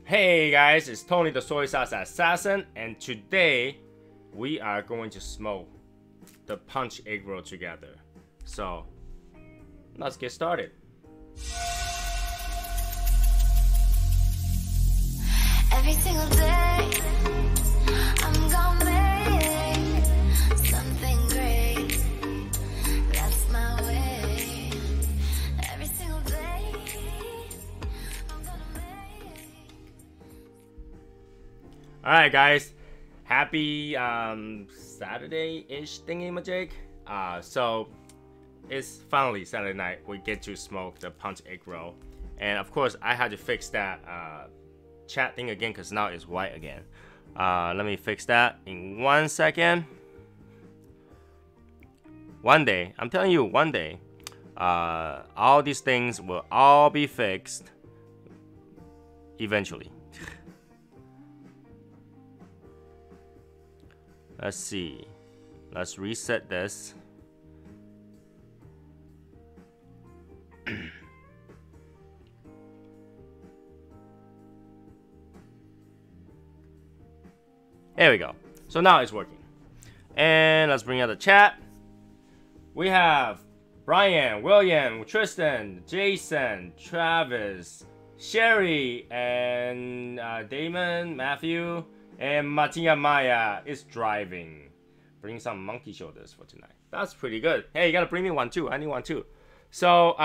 Hey guys, it's Tony the Soy Sauce Assassin, and today we are going to smoke the punch egg roll together. So let's get started. Every single day, I'm gonna make something great. That's my way. Every single day, I'm gonna make. Alright guys, happy Saturday-ish thingy-majig. So it's finally Saturday night. We get to smoke the punch egg roll. And of course I had to fix that chat thing again because now it's white again. Let me fix that in 1 second. One day, I'm telling you, one day, all these things will all be fixed eventually. Let's see. Let's reset this. There we go. So now it's working. And let's bring out the chat. We have Brian, William, Tristan, Jason, Travis, Sherry, and Damon, Matthew, and Martina Maya is driving. Bring some monkey shoulders for tonight. That's pretty good. Hey, you gotta bring me one too. I need one too. So,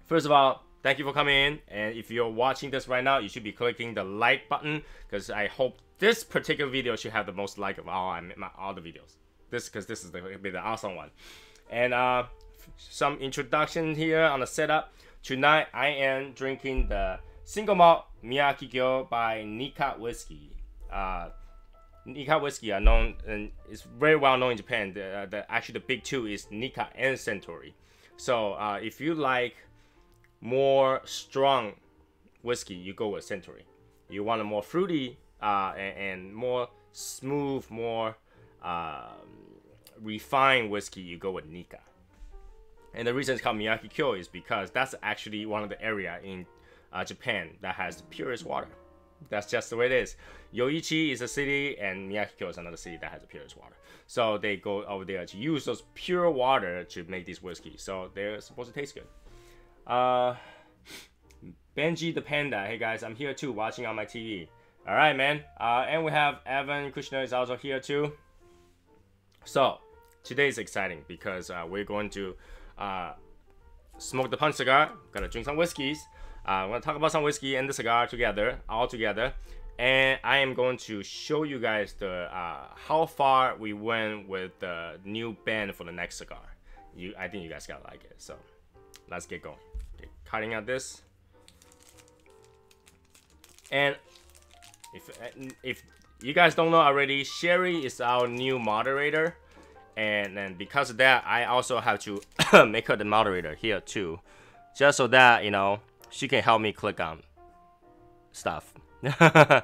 first of all, thank you for coming in. And if you're watching this right now, you should be clicking the like button because I hope this particular video should have the most like of all the videos. Because this is the awesome one. And some introduction here on the setup. Tonight I am drinking the single malt Miyaki-Kyo by Nikka Whiskey. Nikka Whiskey are known and it's very well known in Japan. Actually the big two is Nikka and Suntory. So if you like more strong whiskey, you go with Suntory. You want a more fruity and more smooth, more refined whiskey, you go with Nikka. And the reason it's called Miyaki-Kyo is because that's actually one of the area in Japan that has the purest water. That's just the way it is. Yoichi is a city and Miyaki-Kyo is another city that has the purest water. So they go over there to use those pure water to make these whiskeys. So they're supposed to taste good. Benji the Panda, hey guys, I'm here too, watching on my TV. Alright, man. And we have Evan Kushner is also here too. So today is exciting because we're going to smoke the punch cigar. Gonna drink some whiskeys. I'm gonna talk about some whiskey and the cigar together, all together. And I am going to show you guys the how far we went with the new band for the next cigar. I think you guys gotta like it. So let's get going. Okay, cutting out this. And if you guys don't know already, Sherry is our new moderator. And then because of that, I also have to make her the moderator here too. Just so that, you know, she can help me click on stuff. There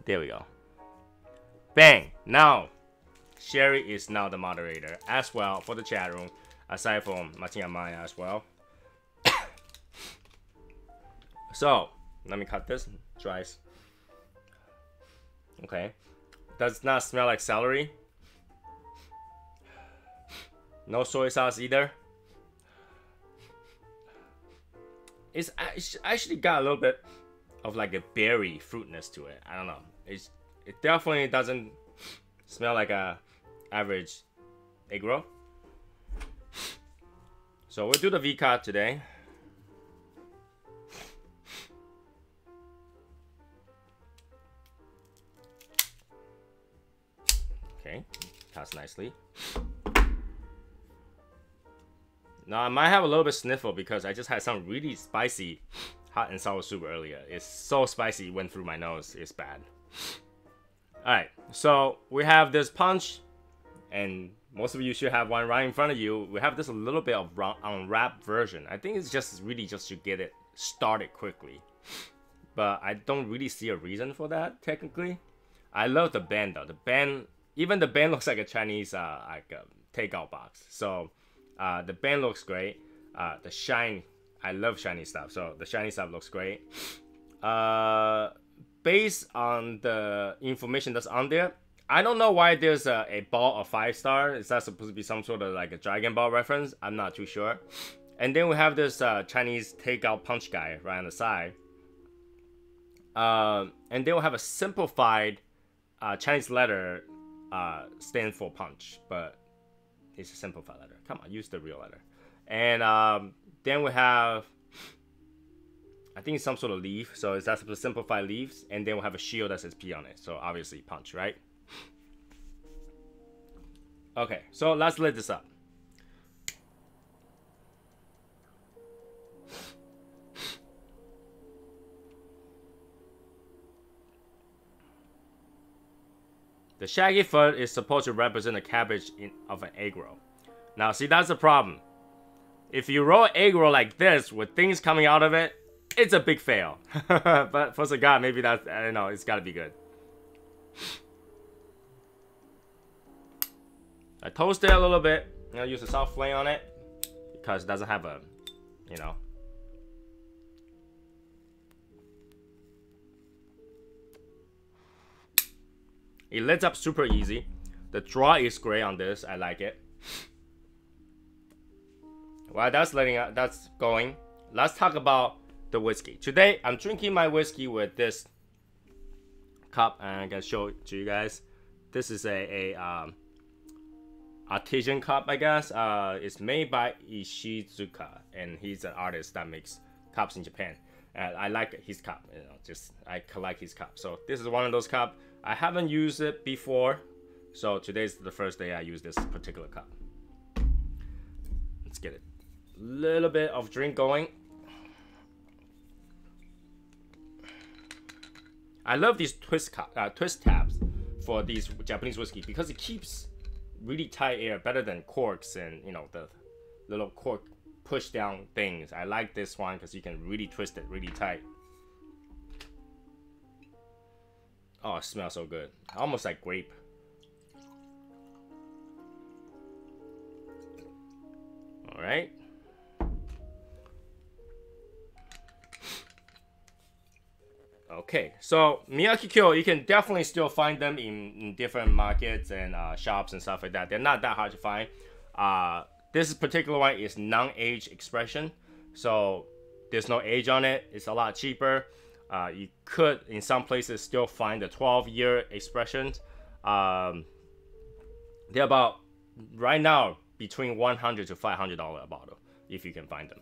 we go. Bang! Now, Sherry is now the moderator as well for the chat room, aside from Martina Maya as well. So, let me cut this. Dries. Okay. Does not smell like celery. No soy sauce either. It's actually got a little bit of like a berry fruitness to it. I don't know. It definitely doesn't smell like a average egg roll. So we'll do the V-cut today. Okay, cuts nicely. Now I might have a little bit sniffle because I just had some really spicy hot and sour soup earlier. It's so spicy, it went through my nose. It's bad. Alright, so we have this punch, and most of you should have one right in front of you. We have this a little bit of unwrapped version. I think it's just really just to get it started quickly. But I don't really see a reason for that, technically. I love the band though. The band, even the band looks like a Chinese like takeout box. So The band looks great. The shine, I love shiny stuff, so the shiny stuff looks great. Based on the information that's on there, I don't know why there's a ball of 5-star. Is that supposed to be some sort of like a Dragon Ball reference? I'm not too sure. And then we have this Chinese takeout punch guy right on the side. And then we'll have a simplified Chinese letter stand for punch, but it's a simplified letter. Come on, use the real letter. And then we have, I think it's some sort of leaf, so it's that simplified leaves. And then we'll have a shield that says P on it, so obviously punch, right? Okay, so let's lit this up. The shaggy foot is supposed to represent the cabbage of an egg roll. Now, see, that's the problem. If you roll an egg roll like this with things coming out of it, it's a big fail. But for cigar, maybe that's, I don't know, it's gotta be good. I toast it a little bit. I'll use a soft flame on it because it doesn't have a, you know. It lights up super easy. The draw is great on this. I like it. While that's that's going, let's talk about the whiskey. Today, I'm drinking my whiskey with this cup, and I'm gonna show it to you guys. This is a artisan cup, I guess. It's made by Ishizuka, and he's an artist that makes cups in Japan. And I like his cup, you know, just I collect his cup. So this is one of those cups. I haven't used it before, so today's the first day I use this particular cup. Let's get it. Little bit of drink going. I love these twist tabs for these Japanese whiskey because it keeps really tight air better than corks and, you know, the little cork push down things. I like this one because you can really twist it really tight. Oh, it smells so good. Almost like grape. All right. Okay, so Miyake Kyo, you can definitely still find them in different markets and shops and stuff like that. They're not that hard to find. This particular one is non-age expression, so there's no age on it. It's a lot cheaper. You could, in some places, still find the 12-year expressions. They're about, right now, between $100 to $500 a bottle, if you can find them.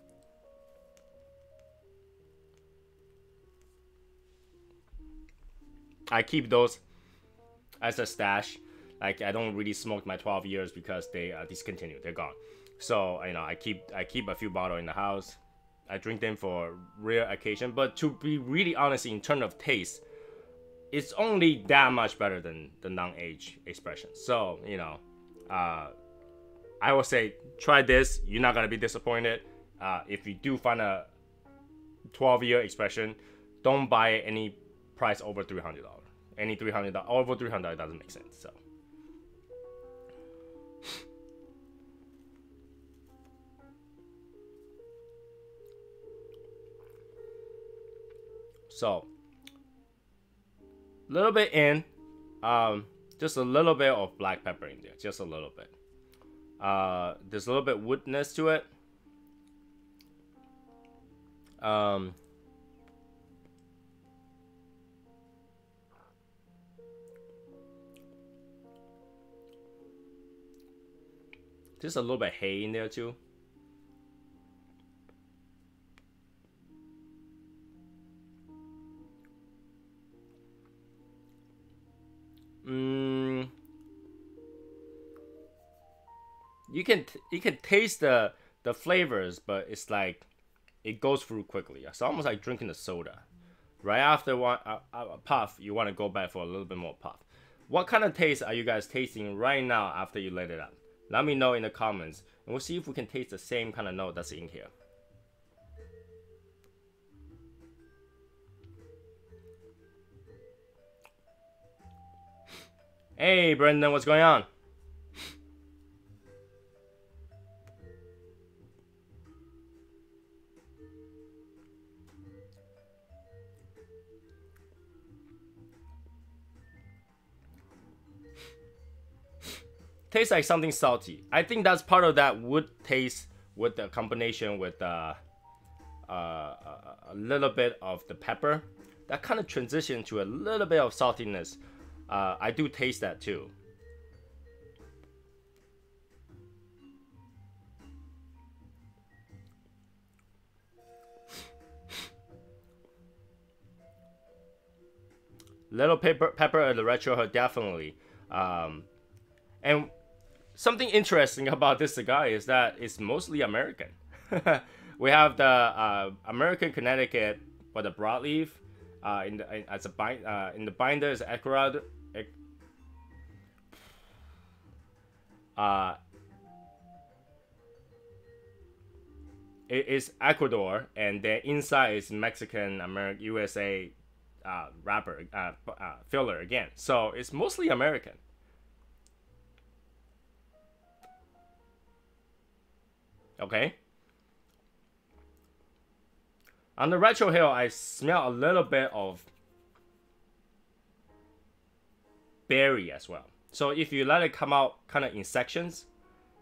I keep those as a stash. Like, I don't really smoke my 12 years because they discontinued. They're gone. So, you know, I keep a few bottles in the house. I drink them for rare occasion. But to be really honest, in terms of taste, it's only that much better than the non-age expression. So, you know, I would say try this. You're not gonna be disappointed. If you do find a 12-year expression, don't buy it any price over $300. Any $300 over $300 doesn't make sense. So little bit in, just a little bit of black pepper in there, just a little bit. There's a little bit woodness to it. Just a little bit hay in there too. You can taste the flavors, but it's like it goes through quickly. It's almost like drinking a soda. Right after a puff, you want to go back for a little bit more puff. What kind of taste are you guys tasting right now after you let it up? Let me know in the comments, and we'll see if we can taste the same kind of note that's in here. Hey, Brendan, what's going on? Tastes like something salty. I think that's part of that wood taste with the combination with a little bit of the pepper. That kind of transition to a little bit of saltiness. I do taste that too. Little pepper at the retro, definitely. And something interesting about this cigar is that it's mostly American. We have the American Connecticut for the broadleaf. In the binder is Ecuador. It is Ecuador, and the inside is Mexican American USA wrapper filler again. So it's mostly American. Okay. On the retro hill, I smell a little bit of berry as well. So if you let it come out kind of in sections,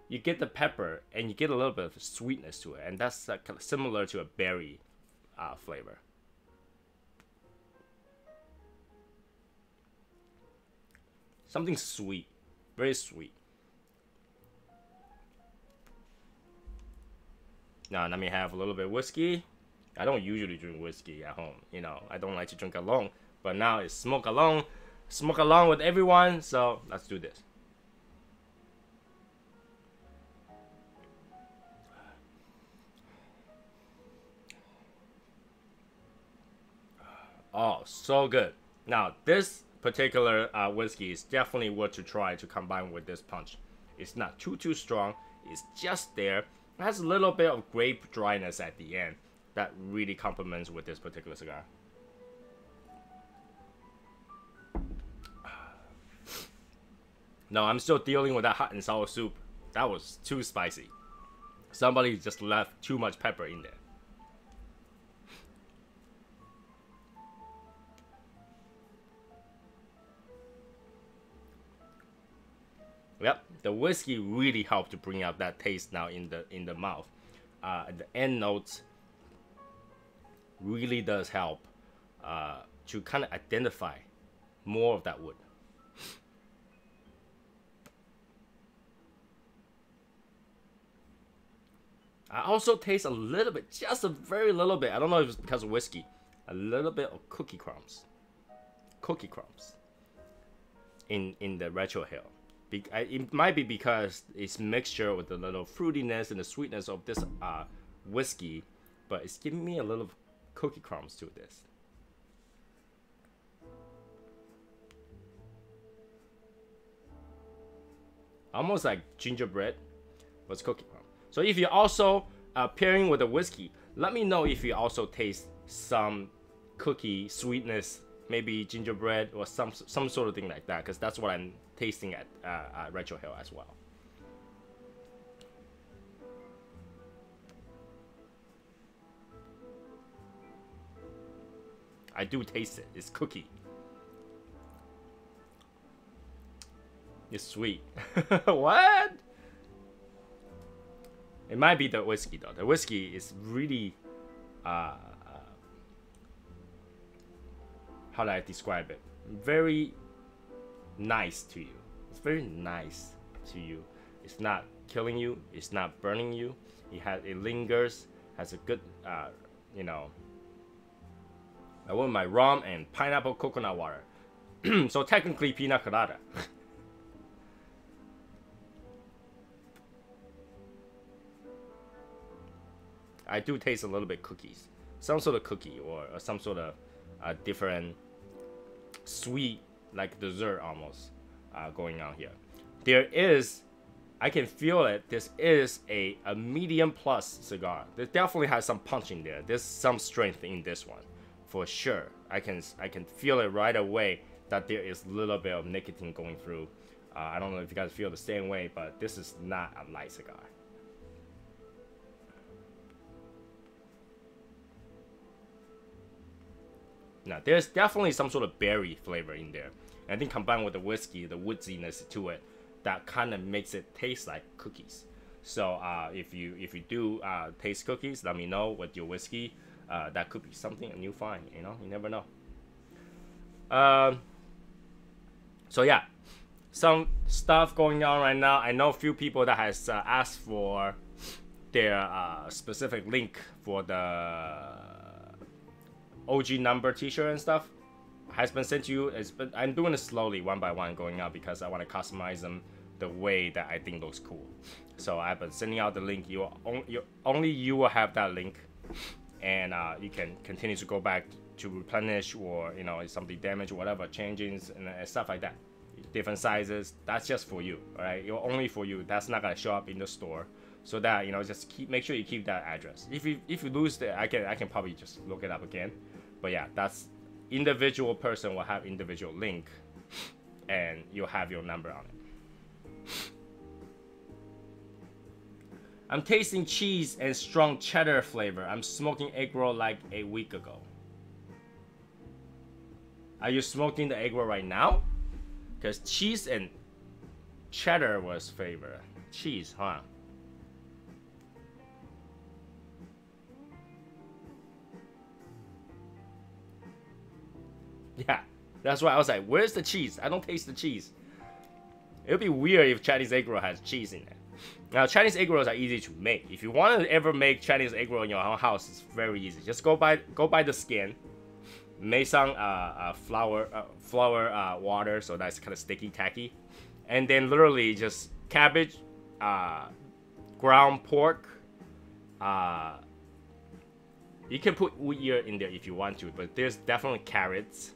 you get the pepper and you get a little bit of sweetness to it, and that's kind of similar to a berry flavor. Something sweet, very sweet. Now let me have a little bit of whiskey. I don't usually drink whiskey at home, you know. I don't like to drink alone, but now it's smoke along with everyone. So let's do this. Oh, so good. Now this particular whiskey is definitely worth to try to combine with this punch. It's not too strong. It's just there. It has a little bit of grape dryness at the end that really complements with this particular cigar. No, I'm still dealing with that hot and sour soup. That was too spicy. Somebody just left too much pepper in there. Yep, the whiskey really helped to bring out that taste now in the mouth. The end notes really does help to kind of identify more of that wood. I also taste a little bit, just a very little bit. I don't know if it's because of whiskey. A little bit of cookie crumbs in the retro hill. It might be because it's mixture with the little fruitiness and the sweetness of this whiskey, but it's giving me a little cookie crumbs to this. Almost like gingerbread, but it's cookie crumb. So if you're also pairing with a whiskey, let me know if you also taste some cookie sweetness, maybe gingerbread or some sort of thing like that, because that's what I'm tasting at Retro Hill as well. I do taste it. It's cookie. It's sweet. What? It might be the whiskey though. The whiskey is really how do I describe it? Very nice to you. It's very nice to you. It's not killing you. It's not burning you. It lingers. Has a good you know. I want my rum and pineapple coconut water. So technically pina colada. I do taste a little bit cookies. Some sort of cookie or some sort of different sweet, like dessert almost, going on here. There is, I can feel it, this is a medium plus cigar. There definitely has some punch in there. There's some strength in this one, for sure. I can feel it right away that there is a little bit of nicotine going through. I don't know if you guys feel the same way, but this is not a light cigar. Now, there's definitely some sort of berry flavor in there. And I think combined with the whiskey, the woodiness to it, that kind of makes it taste like cookies. So if you do taste cookies, let me know with your whiskey. That could be something a new find. You know, you never know. So yeah, some stuff going on right now. I know a few people that has asked for their specific link for the OG number t-shirt and stuff. Has been sent to you. I'm doing it slowly, one by one, going out because I want to customize them the way that I think looks cool. So I've been sending out the link. Only you will have that link, and you can continue to go back to replenish, or you know, if something damaged or whatever, changes and stuff like that. Different sizes. That's just for you, all right? You're only for you. That's not gonna show up in the store. So that, you know, just make sure you keep that address. If you lose it, I can probably just look it up again. But yeah, that's individual person will have individual link, and you'll have your number on it. I'm tasting cheese and strong cheddar flavor. I'm smoking egg roll like a week ago. Are you smoking the egg roll right now? Because cheese and cheddar was flavor. Cheese, huh? Yeah, that's why I was like, where's the cheese? I don't taste the cheese. It would be weird if Chinese egg roll has cheese in it. Now, Chinese egg rolls are easy to make. If you want to ever make Chinese egg roll in your own house, it's very easy. Just go buy the skin, make some flour water, so that's kind of sticky tacky, and then literally just cabbage, ground pork. You can put wheat ear in there if you want to, but there's definitely carrots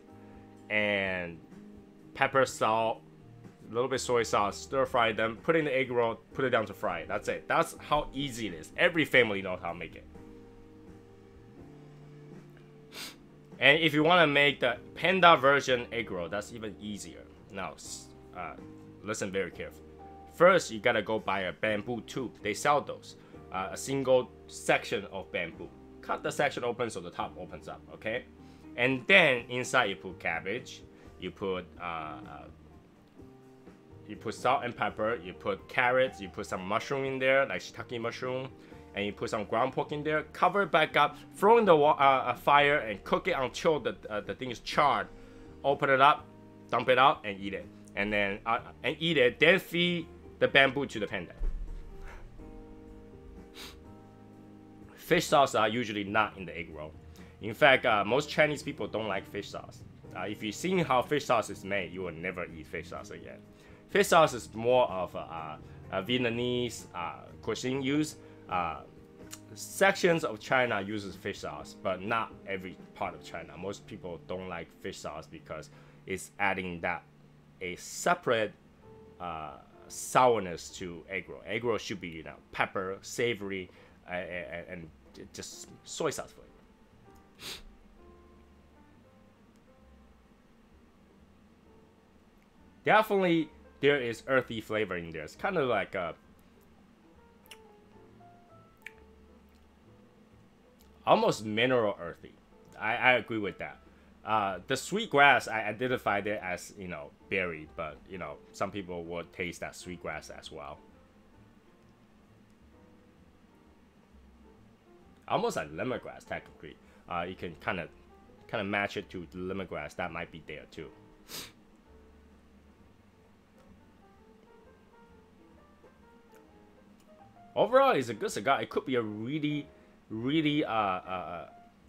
and pepper, salt, a little bit soy sauce, stir fry them, put in the egg roll, put it down to fry. That's it. That's how easy it is. Every family knows how to make it. And if you want to make the panda version egg roll, that's even easier. Now, listen very carefully. First, you gotta go buy a bamboo tube. They sell those. A single section of bamboo. Cut the section open so the top opens up, okay? And then inside you put cabbage, you put salt and pepper, you put carrots, you put some mushroom in there, like shiitake mushroom, and you put some ground pork in there. Cover it back up, throw in the fire, and cook it until the thing is charred. Open it up, dump it out, and eat it. And then eat it. Then feed the bamboo to the panda. Fish sauce are usually not in the egg roll. In fact, most Chinese people don't like fish sauce. If you've seen how fish sauce is made, you will never eat fish sauce again. Fish sauce is more of a Vietnamese cuisine use. Sections of China uses fish sauce, but not every part of China. Most people don't like fish sauce because it's adding a separate sourness to egg roll. Egg roll should be, you know, pepper, savory, and just soy sauce flavor. Definitely, there is earthy flavor in there. It's kind of like almost mineral earthy. I agree with that. The sweet grass, I identified it as, you know, berry, but you know, some people would taste that sweet grass as well. Almost like lemongrass, technically. You can kind of match it to the lemongrass. That might be there too. Overall, it's a good cigar. It could be a really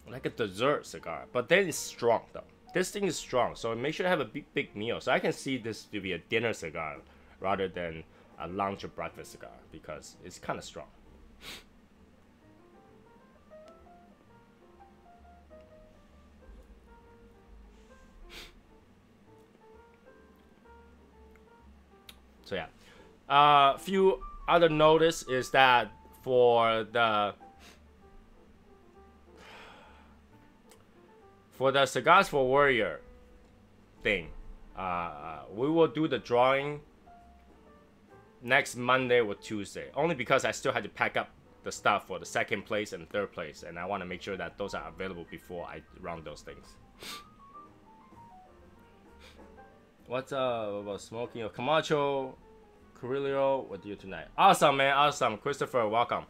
like a dessert cigar, but then it's strong though. This thing is strong, so make sure to have a big meal. So I can see this to be a dinner cigar rather than a lunch or breakfast cigar because it's kind of strong. So yeah, a few other notice is that for the Cigars for Warrior thing, we will do the drawing next Monday or Tuesday, only because I still had to pack up the stuff for the second place and third place, and I want to make sure that those are available before I run those things. What's up about smoking? Camacho, Carrillo, what do you tonight? Awesome, man. Awesome. Christopher, welcome.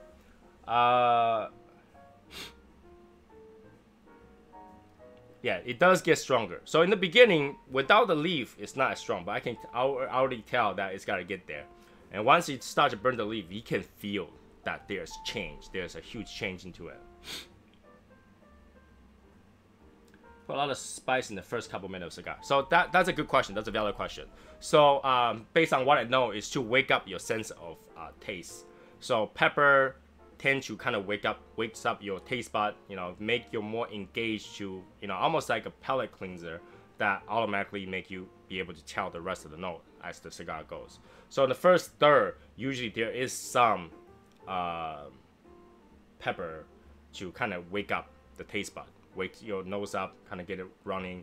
Yeah, it does get stronger. So in the beginning, without the leaf, it's not as strong. But I can already tell that it's got to get there. And once it starts to burn the leaf, you can feel that there's change. There's a huge change into it. Put a lot of spice in the first couple minutes of cigar. So that's a good question. That's a valid question. So based on what I know, is to wake up your sense of taste. So pepper tend to kind of wakes up your taste bud, you know, make you more engaged to, you know, almost like a palate cleanser that automatically make you be able to tell the rest of the note as the cigar goes. So in the first third, usually there is some pepper to kind of wake up the taste bud, wake your nose up, kind of get it running.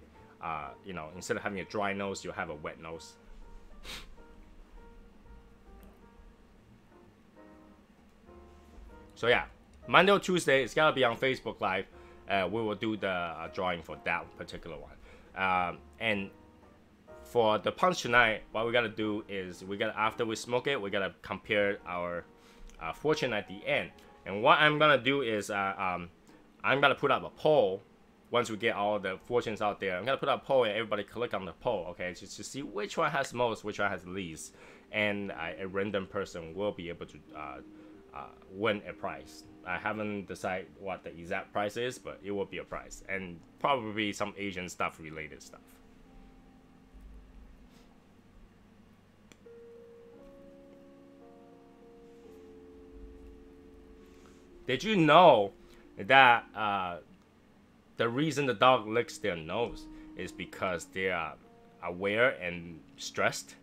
You know, instead of having a dry nose, you'll have a wet nose. So yeah, Monday or Tuesday, it's gotta be on Facebook Live. We will do the drawing for that particular one. And for the punch tonight, what we gotta do is after we smoke it, we gotta compare our fortune at the end. And what I'm gonna do is I'm gonna put up a poll. Once we get all the fortunes out there, I'm gonna put up a poll and everybody click on the poll, okay, just to see which one has most, which one has least, and a random person will be able to win a prize. I haven't decided what the exact price is, but it will be a prize, and probably some Asian stuff related stuff. Did you know that the reason the dog licks their nose is because they are aware and stressed?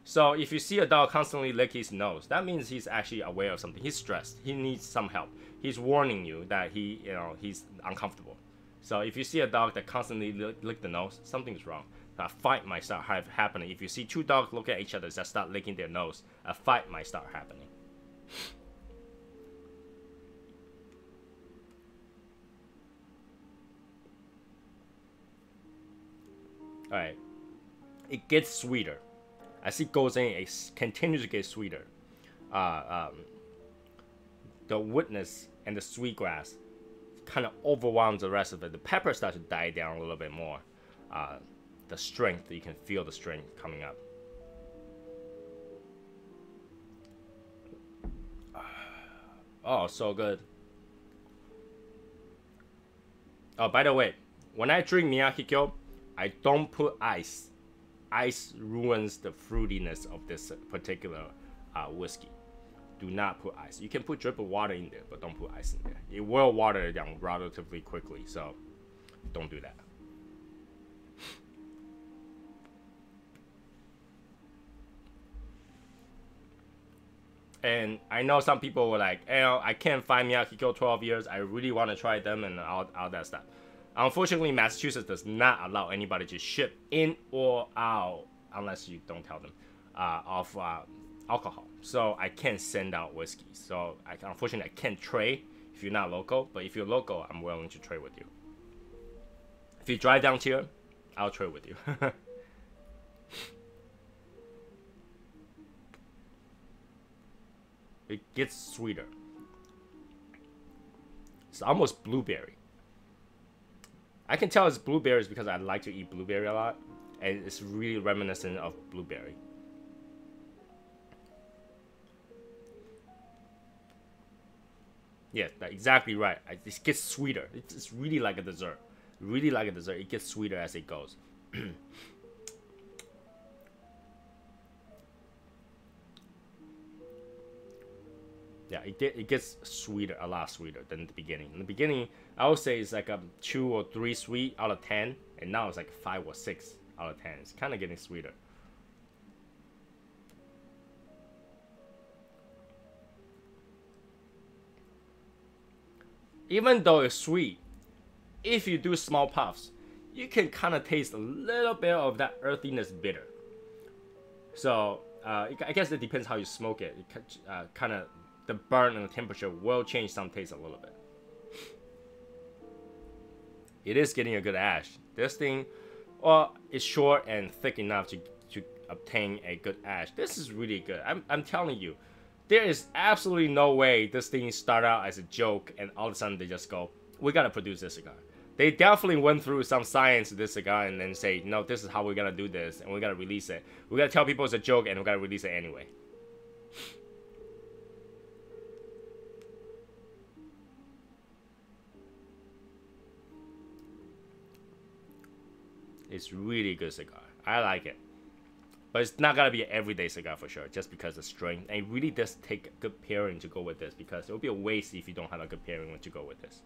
So if you see a dog constantly lick his nose, that means he's actually aware of something. He's stressed. He needs some help. He's warning you that he's uncomfortable. So if you see a dog that constantly lick the nose, something's wrong. A fight might start happening. If you see two dogs look at each other that start licking their nose, a fight might start happening. All right, it gets sweeter. As it goes in, it continues to get sweeter. The woodness and the sweetgrass kind of overwhelms the rest of it. The pepper starts to die down a little bit more. The strength, you can feel the strength coming up. Oh, so good. Oh, by the way, when I drink Miyake-kyo, I don't put ice. Ice ruins the fruitiness of this particular whiskey. Do not put ice. You can put drip of water in there, but don't put ice in there. It will water it down relatively quickly, so don't do that. And I know some people were like, hey, I can't find Miyake-kyo 12 years. I really want to try them and all that stuff. Unfortunately, Massachusetts does not allow anybody to ship in or out, unless you don't tell them, of alcohol. So I can't send out whiskey. So unfortunately, I can't trade if you're not local. But if you're local, I'm willing to trade with you. If you drive down here, I'll trade with you. It gets sweeter. It's almost blueberry. I can tell it's blueberries because I like to eat blueberry a lot, and it's really reminiscent of blueberry. Yeah, that's exactly right. It gets sweeter. It's really like a dessert. Really like a dessert. It gets sweeter as it goes. Yeah, it gets sweeter, a lot sweeter than the beginning. In the beginning, I would say it's like a 2 or 3 sweet out of 10, and now it's like 5 or 6 out of 10. It's kind of getting sweeter. Even though it's sweet, if you do small puffs, you can kind of taste a little bit of that earthiness bitter. So I guess it depends how you smoke it. It kind of, the burn and the temperature will change some taste a little bit. It is getting a good ash. This thing, or it's short and thick enough to obtain a good ash. This is really good. I'm telling you, there is absolutely no way this thing start out as a joke and all of a sudden they just go, we gotta produce this cigar. They definitely went through some science to this cigar and then say, no, this is how we're gonna do this and we're gonna release it. We're gonna tell people it's a joke and we're gonna release it anyway. It's really good cigar. I like it. But it's not gonna be an everyday cigar for sure, just because of strength. And it really does take a good pairing to go with this, because it would be a waste if you don't have a good pairing to go with this.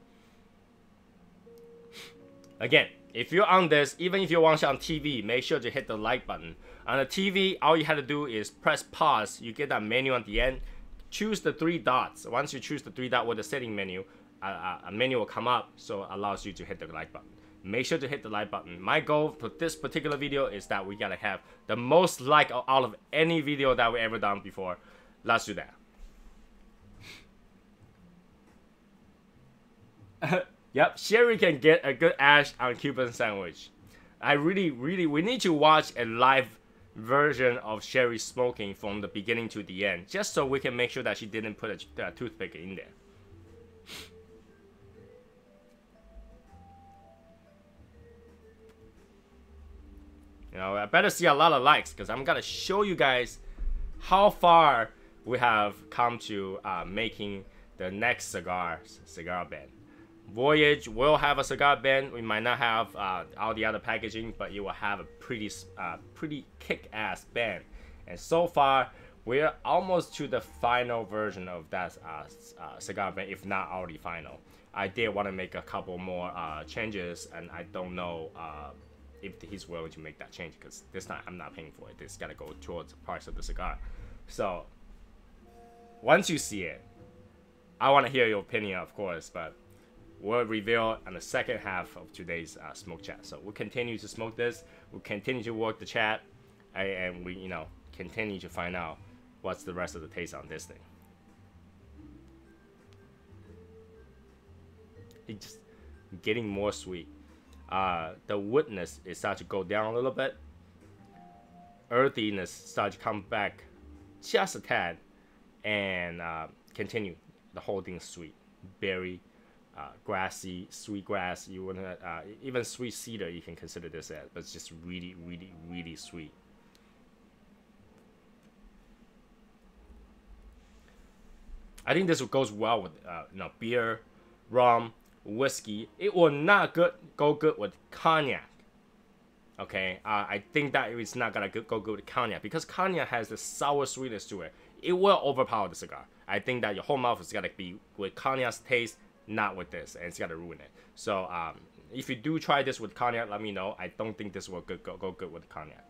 Again, if you're on this, even if you're watching on TV, make sure to hit the like button. On the TV, all you have to do is press pause. You get that menu at the end. Choose the 3 dots. Once you choose the 3 dots with the setting menu, a menu will come up, so it allows you to hit the like button. Make sure to hit the like button. My goal for this particular video is that we gotta have the most like out of any video that we ever done before. Let's do that. Yep, Sherry can get a good ash on Cuban sandwich. I really, we need to watch a live version of Sherry smoking from the beginning to the end, just so we can make sure that she didn't put a toothpick in there. You know, I better see a lot of likes, because I'm gonna show you guys how far we have come to making the next cigar band. Voyage will have a cigar band. We might not have all the other packaging, but it will have a pretty kick-ass band. And so far, we're almost to the final version of that cigar band, if not already final. I did want to make a couple more changes, and I don't know if he's willing to make that change, because this time I'm not paying for it. This gotta go towards parts of the cigar. So once you see it, I want to hear your opinion, of course, but we'll reveal on the second half of today's smoke chat. So we'll continue to smoke this, we'll continue to work the chat, and we, you know, continue to find out what's the rest of the taste on this thing. It's just getting more sweet. The woodness is starting to go down a little bit. Earthiness starts to come back just a tad, and continue. The whole thing is sweet, berry, grassy, sweet grass. You wouldn't even sweet cedar. You can consider this as, but it's just really, really sweet. I think this goes well with you know, beer, rum, whiskey. It will not go good with cognac. Okay, I think that it's not gonna go good with cognac, because cognac has the sour sweetness to it. It will overpower the cigar. I think that your whole mouth is gotta be with cognac's taste, not with this, and it's gotta ruin it. So if you do try this with cognac, let me know. I don't think this will go good with cognac.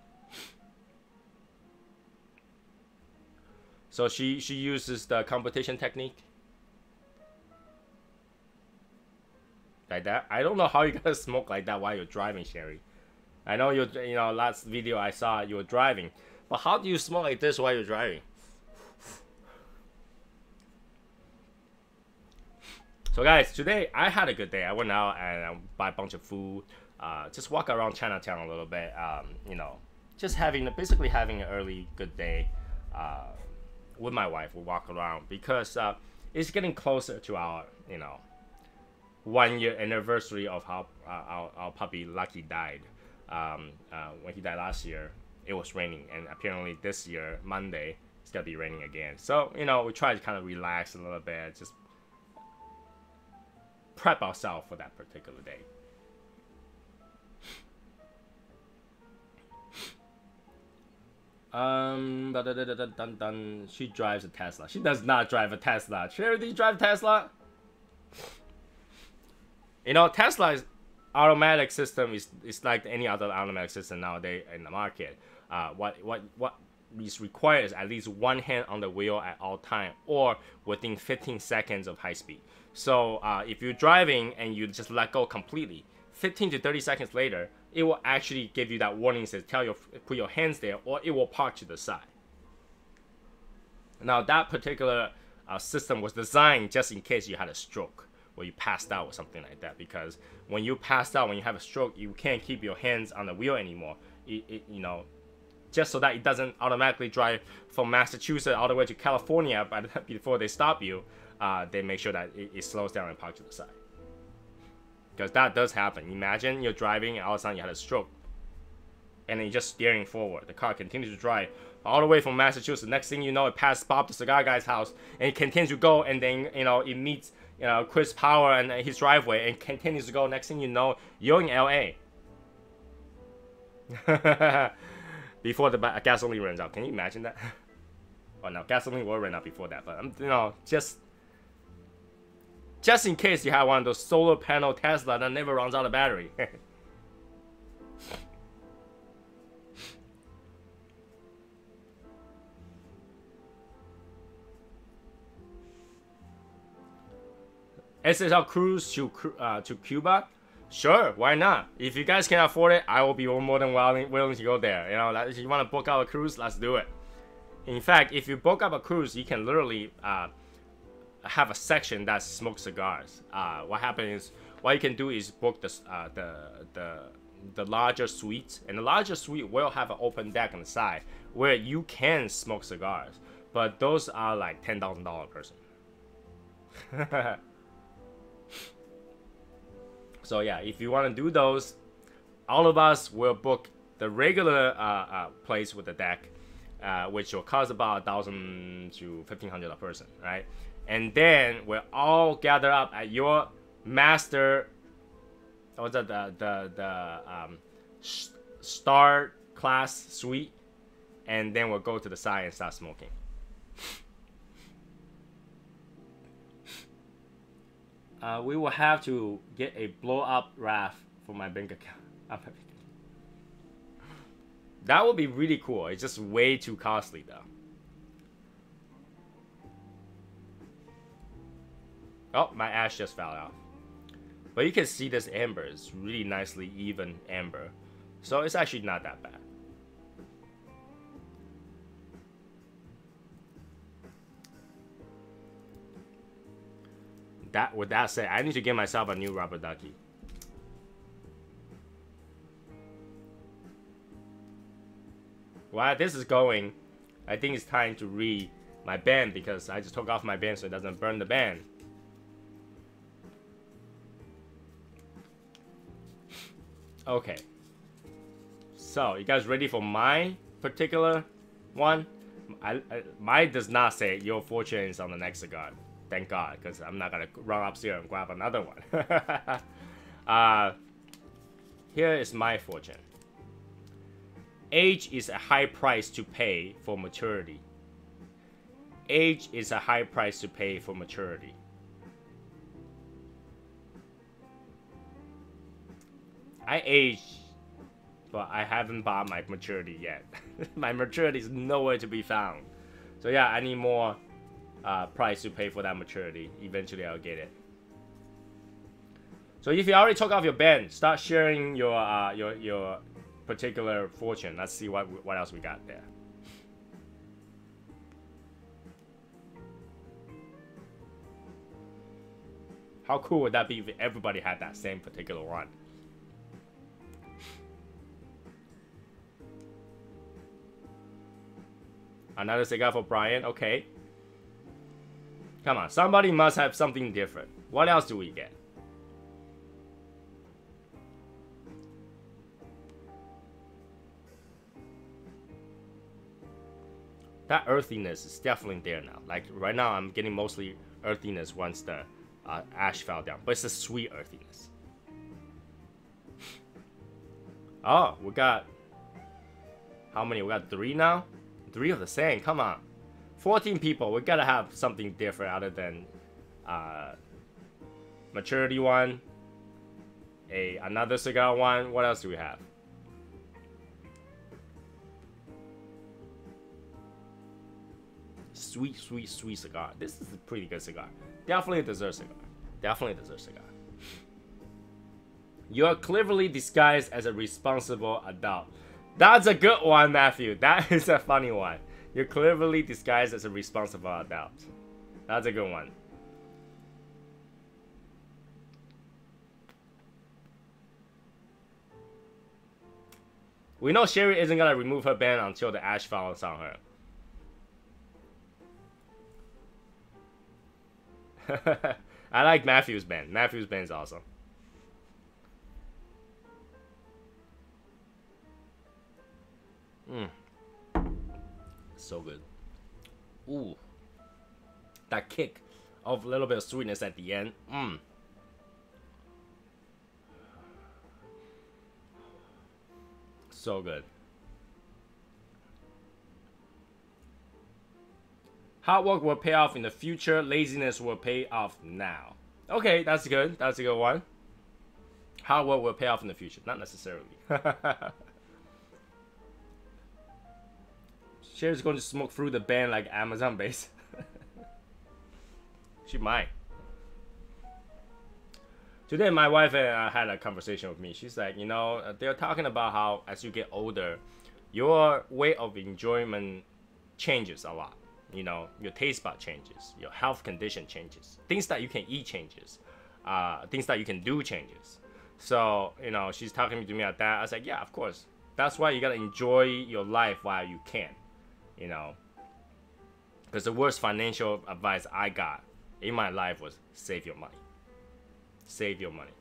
So she uses the competition technique. Like that. I don't know how you're gonna smoke like that while you're driving, Sherry. I know you know, last video I saw you were driving, but how do you smoke like this while you're driving? So guys, today I had a good day. I went out and I bought a bunch of food, just walk around Chinatown a little bit. You know, just basically having an early good day with my wife. We walk around because it's getting closer to our, you know, 1-year anniversary of how our puppy Lucky died. When he died last year, it was raining, and apparently this year, Monday, it's gonna be raining again. So, you know, we try to kind of relax a little bit, just prep ourselves for that particular day. She drives a Tesla. She does not drive a Tesla. Sherry, do you drive a Tesla? You know, Tesla's automatic system is like any other automatic system nowadays in the market. What is required is at least one hand on the wheel at all time, or within 15 seconds of high speed. So if you're driving and you just let go completely, 15 to 30 seconds later, it will actually give you that warning, says put your hands there, or it will park to the side. Now that particular system was designed just in case you had a stroke, or you passed out or something like that. Because when you passed out, when you have a stroke, you can't keep your hands on the wheel anymore. You know, just so that it doesn't automatically drive from Massachusetts all the way to California. But before they stop you, they make sure that it slows down and parks to the side. Because that does happen. Imagine you're driving and all of a sudden you had a stroke. And then you're just steering forward. The car continues to drive all the way from Massachusetts. Next thing you know, it passed Bob the cigar guy's house. And it continues to go. And then, you know, it meets, you know, Chris Power and his driveway. And continues to go. Next thing you know, you're in LA. Before the gasoline runs out. Can you imagine that? Well, no, gasoline will run out before that. But, you know, just in case you have one of those solar panel Tesla that never runs out of battery. SSL cruise to Cuba? Sure, why not? If you guys can afford it, I will be more than willing to go there. You know, if you want to book out a cruise, let's do it. In fact, if you book up a cruise, you can literally have a section that smokes cigars. What you can do is book the larger suite, and the larger suite will have an open deck on the side where you can smoke cigars. But those are like $10,000 a person. So yeah, if you want to do those, all of us will book the regular place with the deck, which will cost about $1,000 to $1,500 a person, right? And then we'll all gather up at your master, what's that, the star class suite, and then we'll go to the side and start smoking. We will have to get a blow-up raft for my bank account. That would be really cool. It's just way too costly, though. Oh, my ash just fell out. But you can see this amber. It's really nicely even amber. So it's actually not that bad. With that said, I need to get myself a new rubber ducky. While this is going, I think it's time to read my band because I just took off my band so it doesn't burn the band. Okay. So, you guys ready for my particular one? Mine does not say your fortune is on the next cigar. Thank God, because I'm not going to run upstairs and grab another one. Here is my fortune. Age is a high price to pay for maturity. Age is a high price to pay for maturity. I age, but I haven't bought my maturity yet. My maturity is nowhere to be found. So yeah, I need more price to pay for that maturity. Eventually I'll get it. So if you already took off your band, start sharing your particular fortune. Let's see what else we got there. How cool would that be if everybody had that same particular one? Another cigar for Brian. Okay. Come on, somebody must have something different. What else do we get? That earthiness is definitely there now. Like right now, I'm getting mostly earthiness once the ash fell down, but it's a sweet earthiness. Oh, we got how many? We got 3 now. 3 of the same. Come on. 14 people, we gotta have something different other than maturity one, another cigar one. What else do we have? Sweet, sweet, sweet cigar. This is a pretty good cigar. Definitely a dessert cigar. Definitely a dessert cigar. You're cleverly disguised as a responsible adult. That's a good one, Matthew. That is a funny one. You're cleverly disguised as a responsible adult. That's a good one. We know Sherry isn't gonna remove her ban until the ash falls on her. I like Matthew's ban. Matthew's ban is awesome. So good. Ooh. That kick of a little bit of sweetness at the end. So good. Hard work will pay off in the future. Laziness will pay off now. Okay, that's good. That's a good one. Hard work will pay off in the future. Not necessarily. Sherry's going to smoke through the ban like Amazon base. She might. Today, my wife had a conversation with me. She's like, you know, they're talking about how as you get older, your way of enjoyment changes a lot. You know, your taste bud changes, your health condition changes, things that you can eat changes, things that you can do changes. So, you know, she's talking to me about that. I was like, yeah, of course. That's why you gotta enjoy your life while you can, you know. Because the worst financial advice I got in my life was save your money. Save your money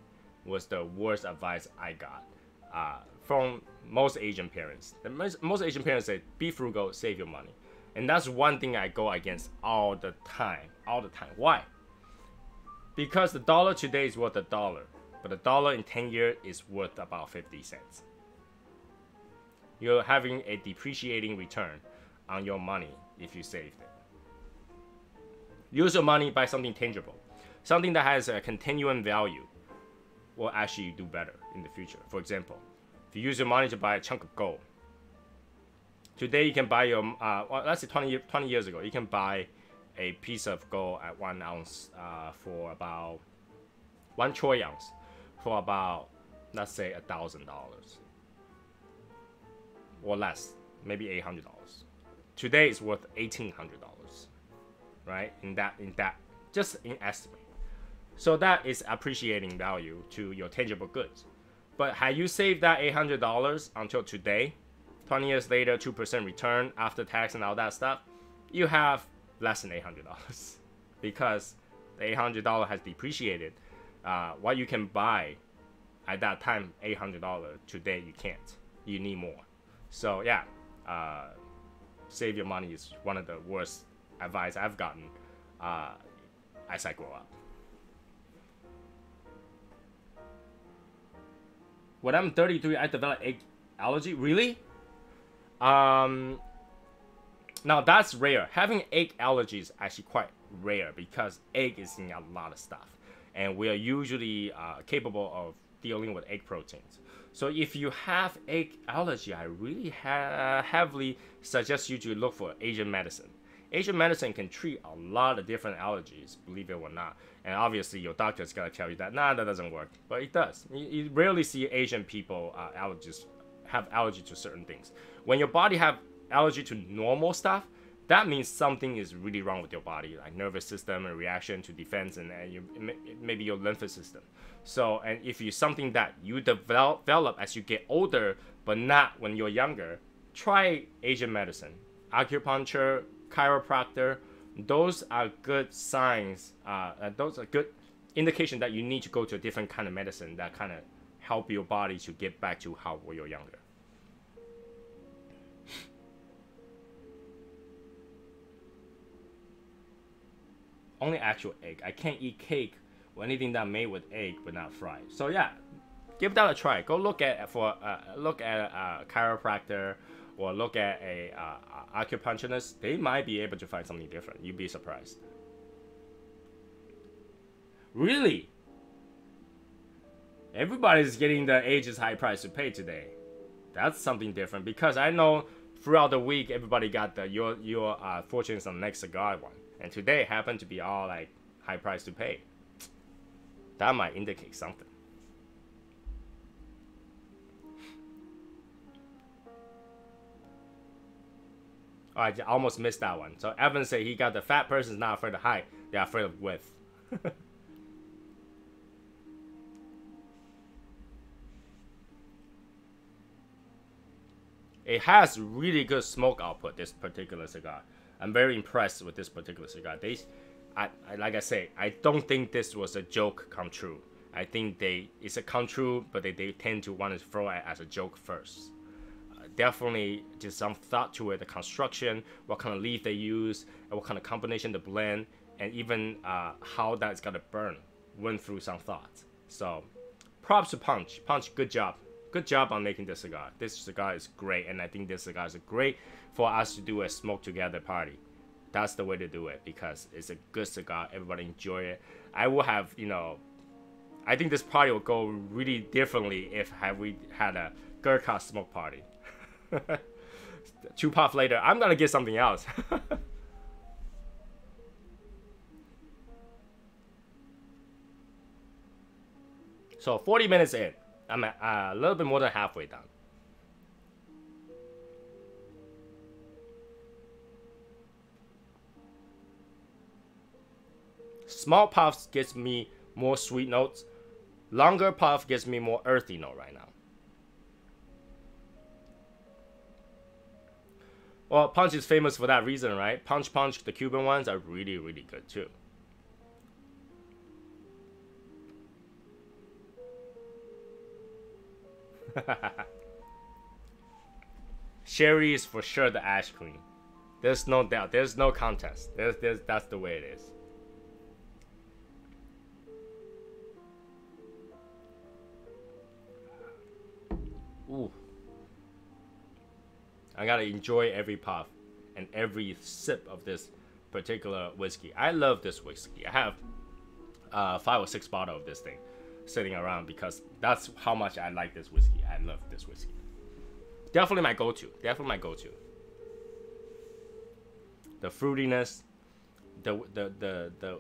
was the worst advice I got from most Asian parents. Most Asian parents say, be frugal, save your money. And that's one thing I go against all the time. All the time. Why? Because the dollar today is worth $1, but the dollar in 10 years is worth about 50 cents. You're having a depreciating return on your money if you saved it. Use your money, buy something tangible. Something that has a continuing value will actually do better in the future. For example, if you use your money to buy a chunk of gold, today you can buy your, well, let's say 20 years ago, you can buy a piece of gold at 1 ounce for about 1 troy ounce for about, let's say $1,000 or less, maybe $800. Today it's worth $1,800, right? In that, just in estimate. So that is appreciating value to your tangible goods. But had you saved that $800 until today, 20 years later, 2% return after tax and all that stuff, you have less than $800 because the $800 has depreciated. What you can buy at that time, $800, today you can't. You need more. So yeah, save your money is one of the worst advice I've gotten as I grow up. When I'm 33, I developed egg allergy. Really? Now that's rare. Having egg allergy is actually quite rare because egg is in a lot of stuff, and we are usually capable of dealing with egg proteins. So if you have egg allergy, I really heavily suggest you to look for Asian medicine. Asian medicine can treat a lot of different allergies, believe it or not. And obviously your doctor's gonna tell you that, nah, that doesn't work. But it does. You rarely see Asian people have allergy to certain things. When your body have allergy to normal stuff, that means something is really wrong with your body, like nervous system and reaction to defense and maybe your lymphatic system. So, and if you something that you develop as you get older, but not when you're younger, try Asian medicine, acupuncture, chiropractor. Those are good signs. Those are good indication that you need to go to a different kind of medicine that kind of help your body to get back to how you're younger. Only actual egg. I can't eat cake or anything that made with egg but not fried. So yeah, give that a try. Go look at a chiropractor or look at a acupuncturist. They might be able to find something different. You'd be surprised. Really? Everybody's getting the age's high price to pay today. That's something different because I know throughout the week everybody got the your fortunes on the next cigar one. And today happened to be all like high price to pay. That might indicate something. Oh, I almost missed that one. So Evan said he got the fat person's not afraid of height, they're afraid of width. It has really good smoke output, this particular cigar. I'm very impressed with this particular cigar. Like I say, I don't think this was a joke come true. I think it's a come true, but they tend to want to throw it as a joke first. Definitely just some thought to it, the construction, what kind of leaf they use, and what kind of combination to blend, and even how that's gonna burn went through some thoughts. So props to Punch. Punch, good job. Good job on making this cigar. This cigar is great, and I think this cigar is great for us to do a smoke together party. That's the way to do it, because it's a good cigar. Everybody enjoy it. I will have, I think this party will go really differently if we had a Gurkha smoke party. 2 puff later, I'm gonna get something else. So 40 minutes in, I'm a little bit more than halfway done. Small puffs gives me more sweet notes. Longer puff gives me more earthy note right now. Well, Punch is famous for that reason, right? Punch, the Cuban ones are really, really good too. Sherry is for sure the ash queen. There's no doubt. There's no contest. That's the way it is. Ooh. I gotta enjoy every puff and every sip of this particular whiskey. I love this whiskey. I have 5 or 6 bottles of this thing sitting around because that's how much I like this whiskey. I love this whiskey. Definitely my go-to. Definitely my go-to. The fruitiness, the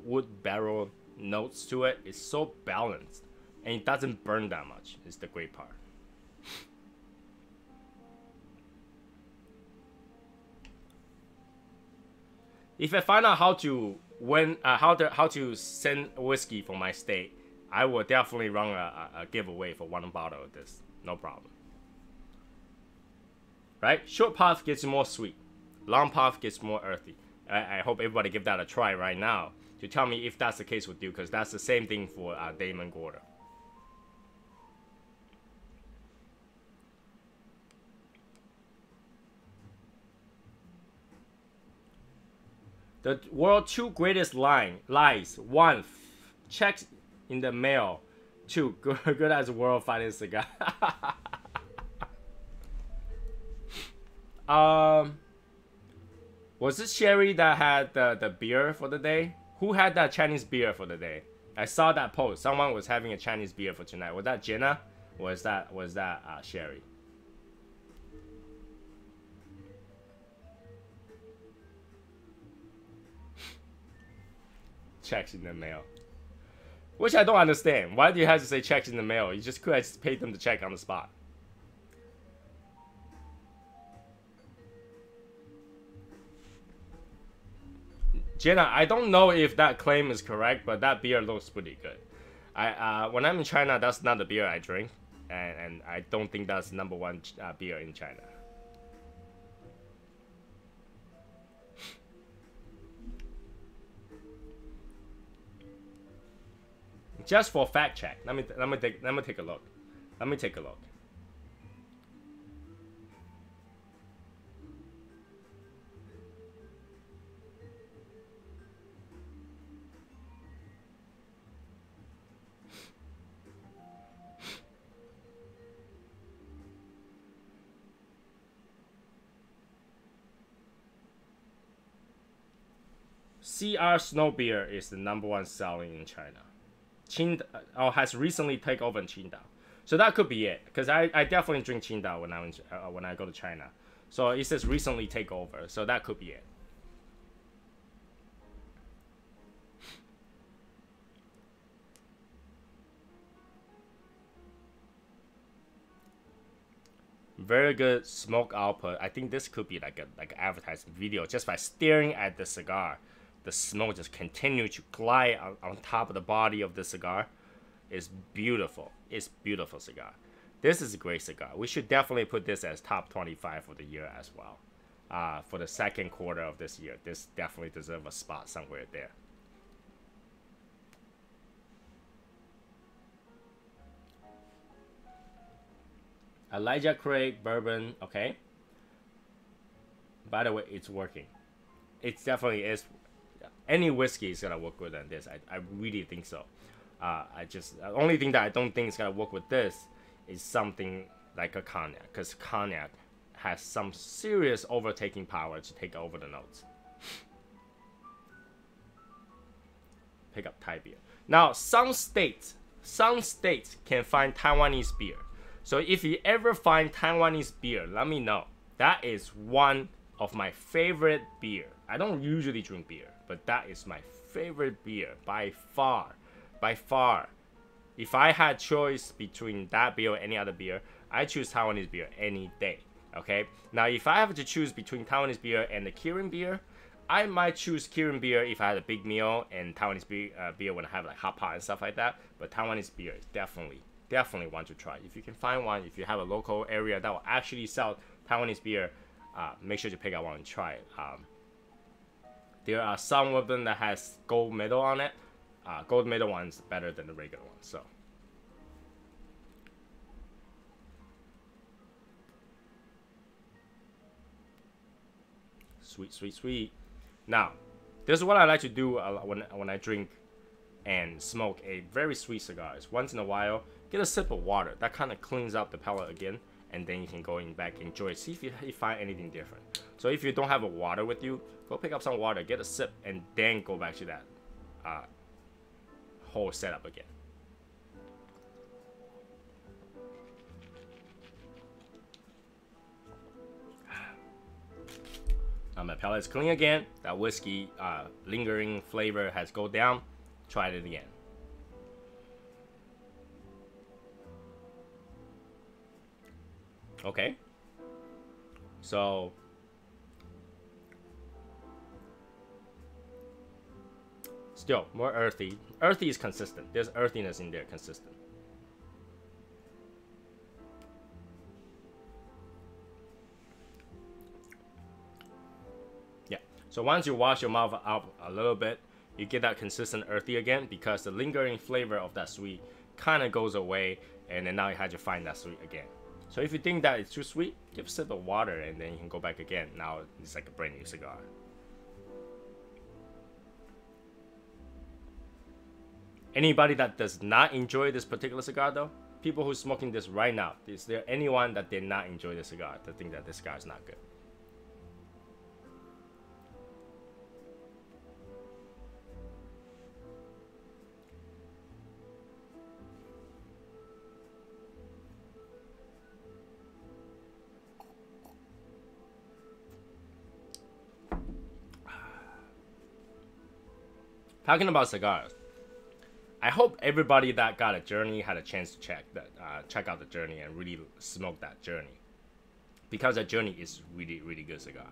wood barrel notes to it is so balanced, and it doesn't burn that much. It's the great part. If I find out how to send whiskey from my state, I will definitely run a giveaway for 1 bottle of this. No problem. Right? Short puff gets more sweet. Long puff gets more earthy. I hope everybody give that a try right now to tell me if that's the case with you, because that's the same thing for Damon Gorder. The world's 2 greatest lies. 1, checks in the mail. 2, good as a world fighting cigar. Was it Sherry that had the beer for the day? Who had that Chinese beer for the day? I saw that post. Someone was having a Chinese beer for tonight. Was that Jenna? Or was that Sherry? Checks in the mail. Which I don't understand. Why do you have to say checks in the mail? You just could have just paid them to check on the spot. Jenna, I don't know if that claim is correct, but that beer looks pretty good. When I'm in China, that's not the beer I drink, and I don't think that's #1 beer in China. Just for fact check, let me take a look. Let me take a look. CR Snow Beer is the #1 selling in China. Has recently taken over in Qingdao, so that could be it. Because I definitely drink Qingdao when I go to China, so it says recently take over, so that could be it. Very good smoke output. I think this could be like an advertising video. Just by staring at the cigar, the smoke just continues to glide on top of the body of the cigar. It's beautiful. It's beautiful cigar. This is a great cigar. We should definitely put this as top 25 for the year as well. For the second quarter of this year, this definitely deserves a spot somewhere there. Elijah Craig Bourbon, okay. By the way, it's working. It definitely is. Any whiskey is gonna work good on this. I really think so. The only thing that I don't think is gonna work with this is something like a cognac, because cognac has some serious overtaking power to take over the notes. Pick up Thai beer. Now, some states can find Taiwanese beer. So if you ever find Taiwanese beer, let me know. That is one of my favorite beer. I don't usually drink beer, but that is my favorite beer by far. By far. If I had choice between that beer or any other beer, I choose Taiwanese beer any day. Okay? Now, if I have to choose between Taiwanese beer and the Kirin beer, I might choose Kirin beer if I had a big meal, and Taiwanese beer when I have like hot pot and stuff like that. But Taiwanese beer is definitely one to try. If you can find one, if you have a local area that will actually sell Taiwanese beer, make sure to pick out one and try it. There are some of them that has gold medal on it. Gold medal one's better than the regular one. So. Sweet, sweet, sweet. Now, this is what I like to do when I drink and smoke a very sweet cigar. Is once in a while, get a sip of water. That kind of cleans out the palate again, and then you can go in back, enjoy it. See if you find anything different. So if you don't have a water with you, go pick up some water, get a sip, and then go back to that whole setup again. My palate is clean again. That whiskey lingering flavor has go down. Try it again. Okay. So still more earthy. Earthy is consistent. There's earthiness in there, consistent. So once you wash your mouth out a little bit, you get that consistent earthy again, because the lingering flavor of that sweet kind of goes away, and then now you have to find that sweet again. So if you think that it's too sweet, give a sip of water and then you can go back again. Now it's like a brand new cigar. Anybody that does not enjoy this particular cigar though, people who's smoking this right now, is there anyone that did not enjoy the cigar, that think that this cigar is not good? Talking about cigars, I hope everybody that got a Journey had a chance to check out the Journey and really smoke that Journey, because the Journey is really good cigar.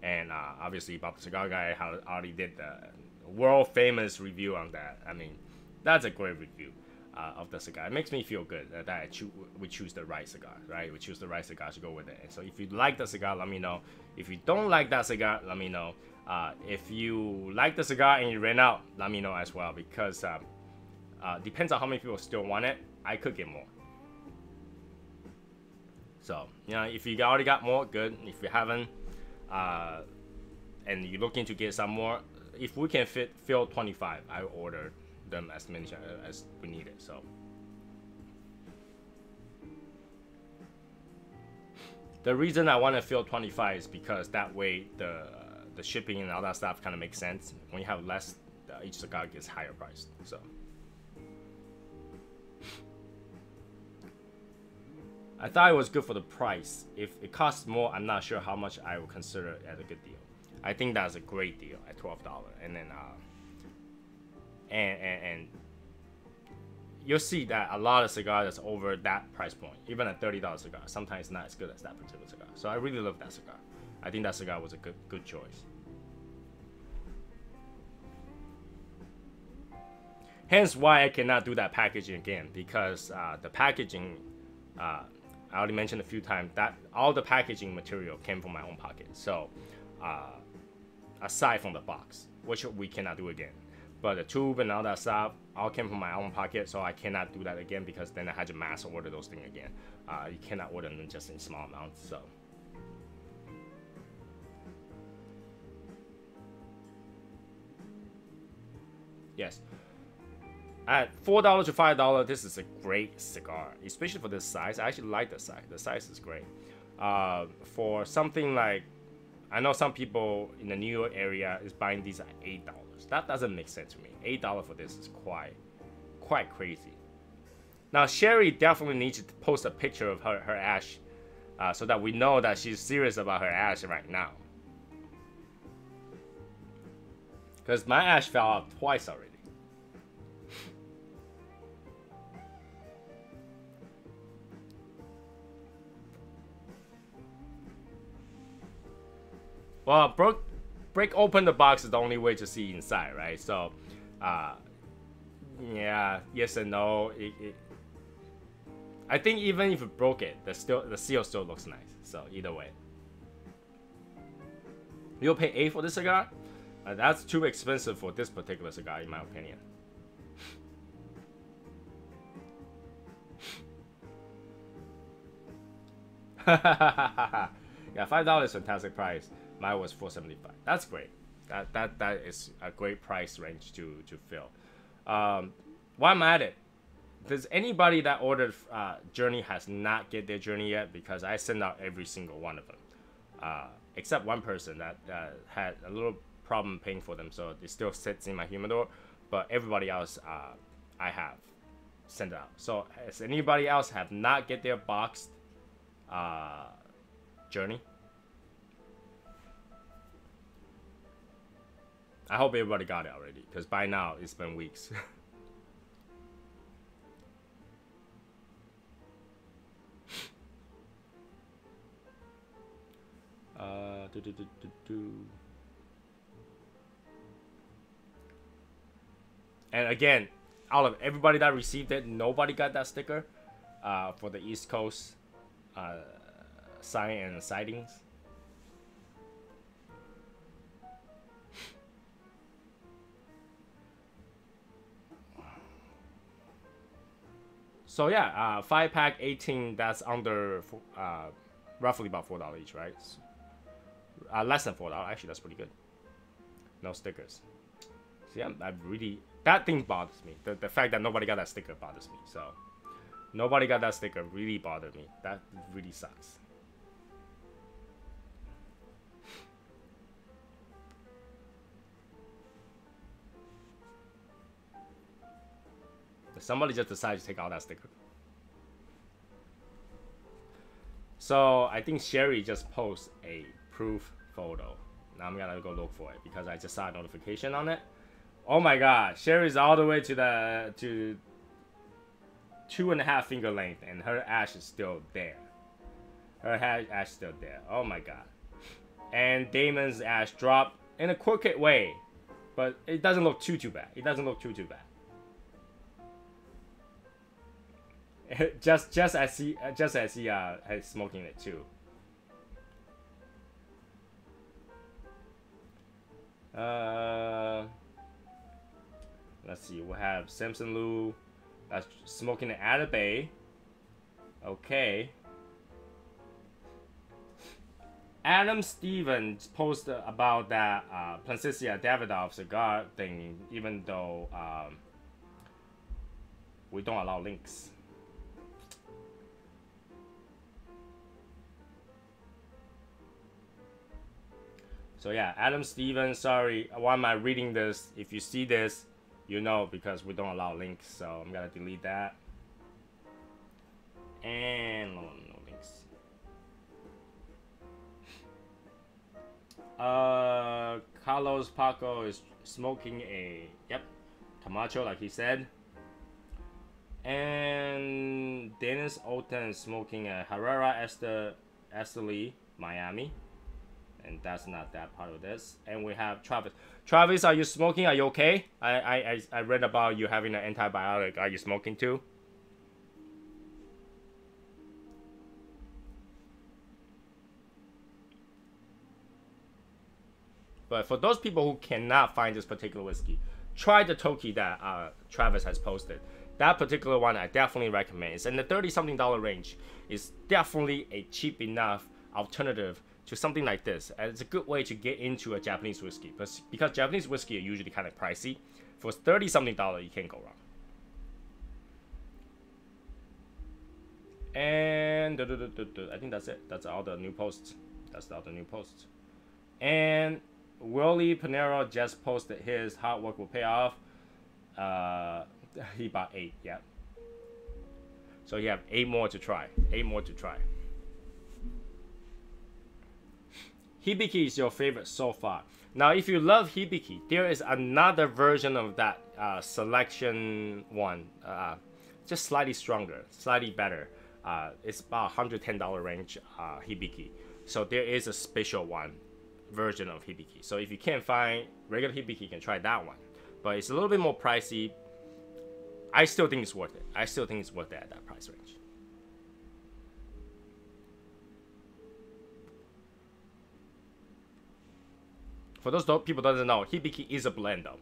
And obviously, Bob the Cigar Guy already did the world famous review on that. I mean, that's a great review of the cigar. It makes me feel good that we choose the right cigar, right? We choose the right cigar to go with it. And so if you like the cigar, let me know. If you don't like that cigar, let me know. If you like the cigar and you ran out, let me know as well, because depends on how many people still want it. I could get more. So, you know, if you already got more, good. If you haven't, and you're looking to get some more, if we can fill 25, I will order them as many as we need it. So, the reason I want to fill 25 is because that way the shipping and all that stuff kind of makes sense. When you have less, each cigar gets higher priced. So I thought it was good for the price. If it costs more, I'm not sure how much I would consider it as a good deal. I think that's a great deal at $12. And then and you'll see that a lot of cigars that's over that price point, even a $30 cigar, sometimes not as good as that particular cigar. So I really love that cigar. I think that cigar was a good choice. Hence why I cannot do that packaging again, because the packaging I already mentioned a few times that all the packaging material came from my own pocket. So, aside from the box, which we cannot do again, but the tube and all that stuff all came from my own pocket. So I cannot do that again because then I had to mass order those things again. You cannot order them just in small amounts. So. Yes. At $4 to $5, this is a great cigar, especially for this size. I actually like the size. The size is great. For something like, I know some people in the New York area is buying these at $8. That doesn't make sense to me. $8 for this is quite crazy. Now Sherry definitely needs to post a picture of her ash, so that we know that she's serious about her ash right now. Because my ash fell out twice already. Well, break open the box is the only way to see inside, right? So, yeah, yes and no. I think even if you broke it, the seal still looks nice. So either way, you'll pay $8 for this cigar. That's too expensive for this particular cigar, in my opinion. Yeah, $5 is fantastic price. Mine was $4.75. That's great. That is a great price range to fill. While I'm at it, does anybody that ordered Journey has not get their Journey yet? Because I sent out every single one of them, except one person that had a little problem paying for them, so it still sits in my humidor. But everybody else, I have sent out. So has anybody else have not get their boxed Journey? I hope everybody got it already, because by now it's been weeks. And again, out of everybody that received it, nobody got that sticker for the East Coast sign and sightings. So yeah, 5-pack 18, that's under roughly about $4 each, right? Less than $4, actually. That's pretty good. No stickers. See, I really, that thing bothers me. The fact that nobody got that sticker bothers me. So nobody got that sticker really bothered me. That really sucks. Somebody just decided to take out that sticker. So I think Sherry just posted a proof photo. Now I'm gonna go look for it because I just saw a notification on it. Oh my god, Sherry's all the way to 2.5 finger length, and her ash is still there. Her ash is still there. Oh my god. And Damon's ash dropped in a crooked way, but it doesn't look too bad. It doesn't look too bad. just as he is smoking it too. Let's see. We have Samson Lou that's smoking it at a bay. Okay. Adam Stevens posted about that Placencia Davidoff cigar thing, even though we don't allow links. So yeah, Adam Stevens, sorry, why am I reading this? If you see this, you know, because we don't allow links, so I'm gonna delete that. And no links. Carlos Paco is smoking a, yep, Camacho, like he said. And Dennis Olten is smoking a Herrera Esteli, Miami. And that's not that part of this. And we have Travis. Travis, are you smoking? Are you okay? I read about you having an antibiotic. Are you smoking too? But for those people who cannot find this particular whiskey, try the Toki that Travis has posted. That particular one I definitely recommend. It's in the $30-something range. It's definitely a cheap enough alternative to something like this. And it's a good way to get into a Japanese whiskey. Because Japanese whiskey are usually kind of pricey. For $30-something, you can't go wrong. And I think that's it. That's all the new posts. That's all the new posts. And Willie Panero just posted his hard work will pay off. He bought 8, yeah. So you have 8 more to try. 8 more to try. Hibiki is your favorite so far. Now, if you love Hibiki, there is another version of that selection one. Just slightly stronger, slightly better. It's about $110 range Hibiki. So there is a special one version of Hibiki. So if you can't find regular Hibiki, you can try that one. But it's a little bit more pricey. I still think it's worth it. I still think it's worth it at that price range. For those people who doesn't know, Hibiki is a blend though.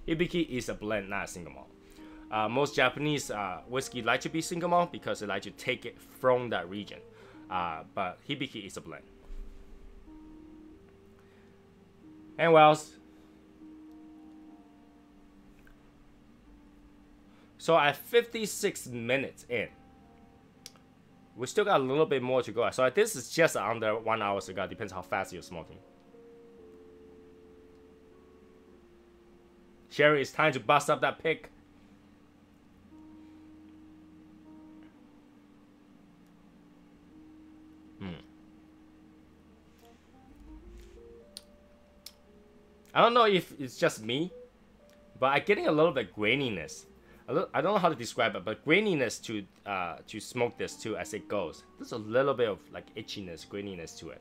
Hibiki is a blend, not a single malt. Most Japanese whiskey like to be single malt because they like to take it from that region. But Hibiki is a blend. And what else? So at 56 minutes in, we still got a little bit more to go. So this is just under 1 hour cigar. Depends how fast you're smoking. Sherry, it's time to bust up that pick. I don't know if it's just me, but I'm getting a little bit graininess. I don't know how to describe it, but graininess to smoke this too as it goes. There's a little bit of like itchiness, graininess to it.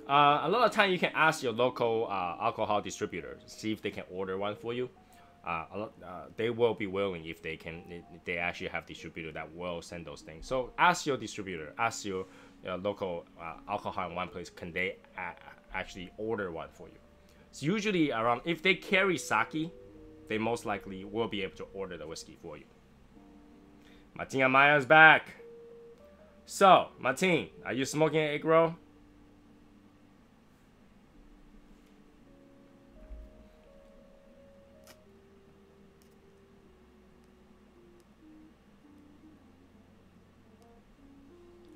A lot of time you can ask your local alcohol distributor, see if they can order one for you. They will be willing if they can. They actually have distributor that will send those things. So ask your distributor, ask your local alcohol in one place, can they actually order one for you? It's usually around, if they carry sake, they most likely will be able to order the whiskey for you. Martin Amaya is back. So, Martin, are you smoking an egg roll?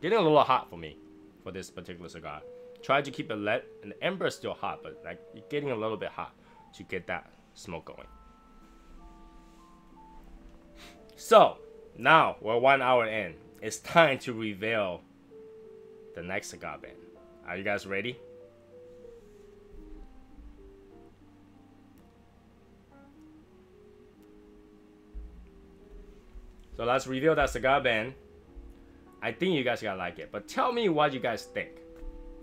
Getting a little hot for me for this particular cigar. Try to keep it lit, and the ember is still hot, but like you're getting a little bit hot to get that smoke going. So now we're 1 hour in. It's time to reveal the next cigar band. Are you guys ready? So let's reveal that cigar band. I think you guys are gonna like it, but tell me what you guys think.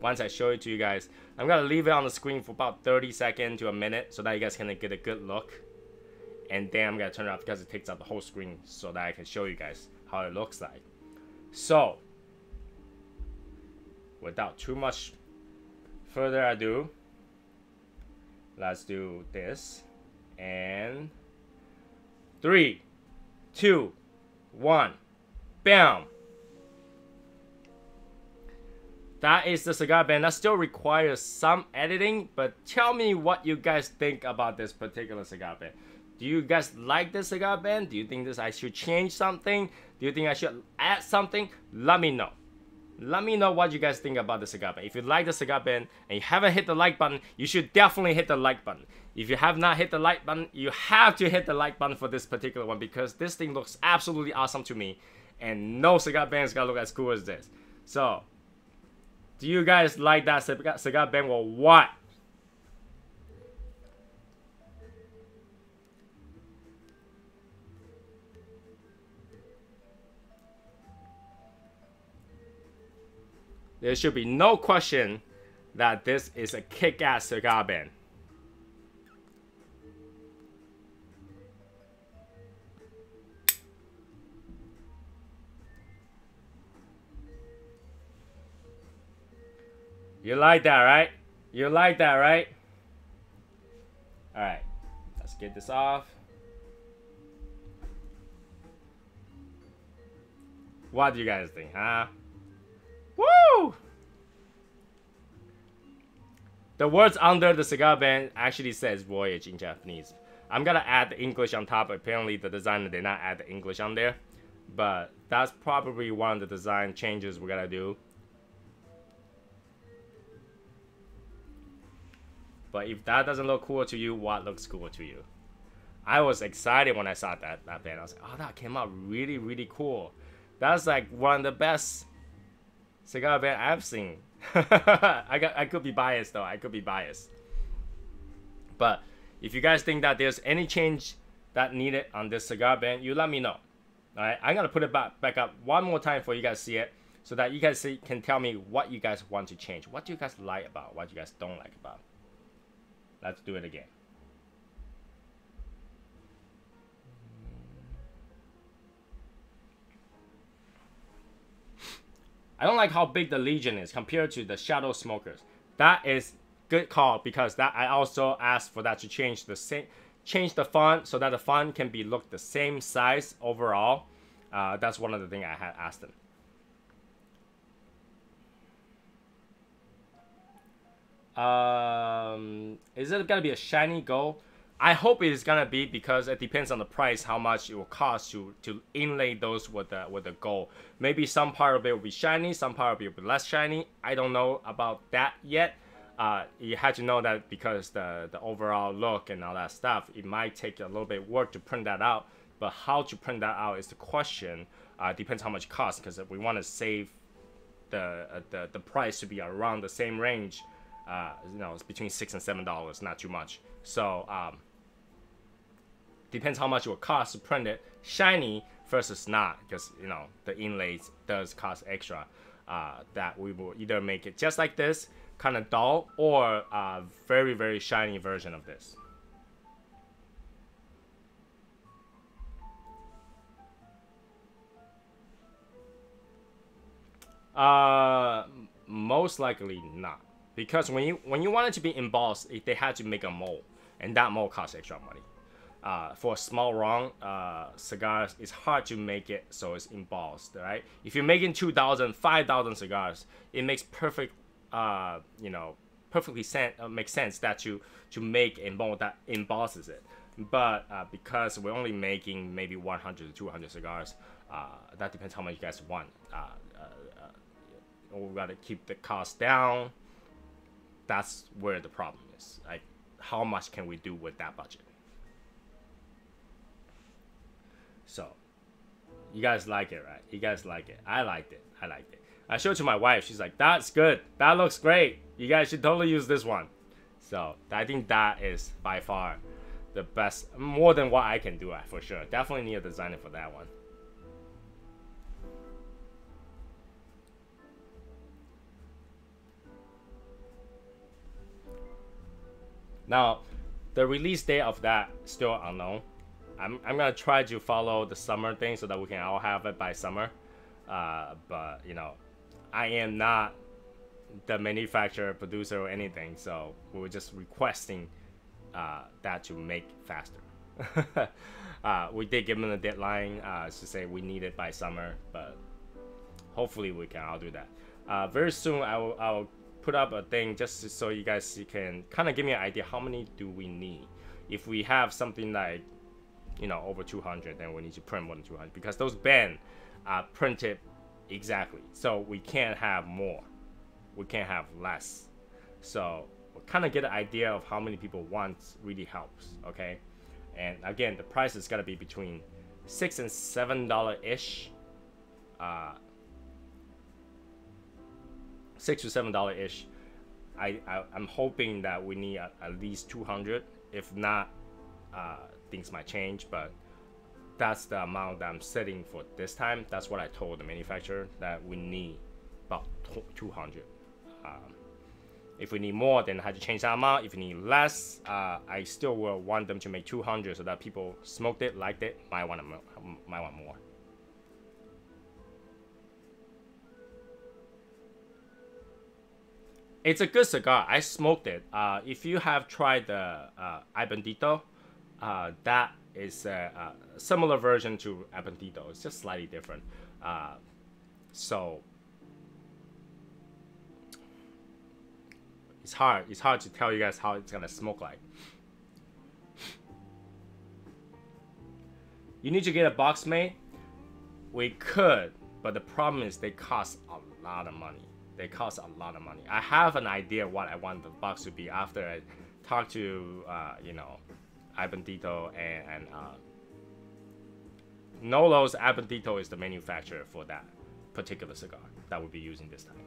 Once I show it to you guys, I'm gonna leave it on the screen for about 30 seconds to a minute so that you guys can get a good look. And then I'm gonna turn it off because it takes up the whole screen so that I can show you guys how it looks like. So, without too much further ado, let's do this. And 3, 2, 1, bam! That is the cigar band. That still requires some editing, but tell me what you guys think about this particular cigar band. Do you guys like this cigar band? Do you think I should change something? Do you think I should add something? Let me know. Let me know what you guys think about the cigar band. If you like the cigar band and you haven't hit the like button, you should definitely hit the like button. If you have not hit the like button, you have to hit the like button for this particular one because this thing looks absolutely awesome to me, and no cigar band is gonna look as cool as this. So, do you guys like that cigar band or what? There should be no question that this is a kick-ass cigar band. You like that, right? You like that, right? Alright, let's get this off. What do you guys think, huh? Woo! The words under the cigar band actually says Voyage in Japanese. I'm gonna add the English on top. Apparently the designer did not add the English on there. But that's probably one of the design changes we're gonna do. But if that doesn't look cool to you, what looks cool to you? I was excited when I saw that band. I was like, oh, that came out really, really cool. That's like one of the best cigar band I've seen. I could be biased though. I could be biased. But if you guys think that there's any change that needed on this cigar band, you let me know. Alright, I'm gonna put it back up one more time for you guys to see it, so that you guys can tell me what you guys want to change. What do you guys like about? What you guys don't like about? Let's do it again. I don't like how big the Legion is compared to the Shadow Smokers. That is good call, because that I also asked for that to change the font so that the font can be look the same size overall. That's one of the things I had asked them. Is it gonna be a shiny gold? I hope it is gonna be, because it depends on the price, how much it will cost to inlay those with the gold. Maybe some part of it will be shiny, some part of it will be less shiny. I don't know about that yet. You had to know that, because the overall look and all that stuff, it might take a little bit of work to print that out. But how to print that out is the question. Depends how much it costs, because if we want to save the price to be around the same range, you know, it's between $6 and $7, not too much. So depends how much it will cost to print it shiny versus not, because you know the inlays does cost extra. That we will either make it just like this, kind of dull, or a very, very shiny version of this. Most likely not, because when you want it to be embossed, they had to make a mold, and that mold costs extra money. For a small round cigars, it's hard to make it so it's embossed, right? If you're making 2,000, 5,000 cigars, it makes perfect, you know, perfectly makes sense that to make a mold that embosses it. But because we're only making maybe 100 to 200 cigars, that depends how much you guys want. We gotta keep the cost down. That's where the problem is. Like, how much can we do with that budget? So, you guys like it, right? You guys like it. I liked it. I liked it. I showed it to my wife. She's like, that's good. That looks great. You guys should totally use this one. So, I think that is by far the best. More than what I can do, for sure. Definitely need a designer for that one. Now, the release date of that still unknown. I'm gonna try to follow the summer thing so that we can all have it by summer. But you know, I am not the manufacturer, producer, or anything, so we were just requesting that to make faster. We did give them a deadline to say we need it by summer, but hopefully we can all do that. Very soon I'll put up a thing just so you guys can kind of give me an idea how many do we need. If we have something like, you know, over 200, then we need to print more than 200, because those bands are printed exactly. So we can't have more. We can't have less. So we'll kind of get an idea of how many people want really helps, okay? And again, the price is gonna be between $6 and $7-ish. $6 to $7-ish. I'm hoping that we need at least 200. If not, things might change, but that's the amount that I'm setting for this time. That's what I told the manufacturer, that we need about 200. If we need more, then I had to change that amount. If we need less, I still will want them to make 200 so that people smoked it, liked it, might want more. It's a good cigar. I smoked it. If you have tried the Abandito, that is a similar version to Abandito. It's just slightly different. So it's hard. It's hard to tell you guys how it's gonna smoke like. You need to get a box made. We could, but the problem is they cost a lot of money. They cost a lot of money. I have an idea what I want the box to be after I talk to, you know, Abandito and Nolo's. Abandito is the manufacturer for that particular cigar that we'll be using this time.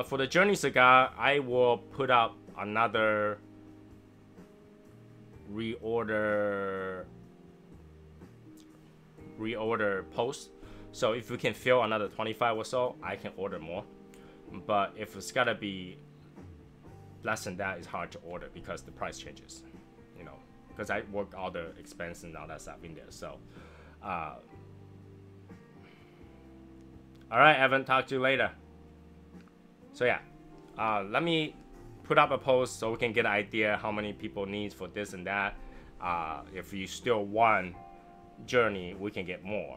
For the Journey cigar, I will put up another reorder post. So if we can fill another 25 or so, I can order more. But if it's gotta be less than that, it's hard to order because the price changes, you know, because I work all the expense and all that stuff in there. So all right, Evan, talk to you later. So yeah, let me put up a post so we can get an idea how many people need for this and that. If you still want Journey, we can get more.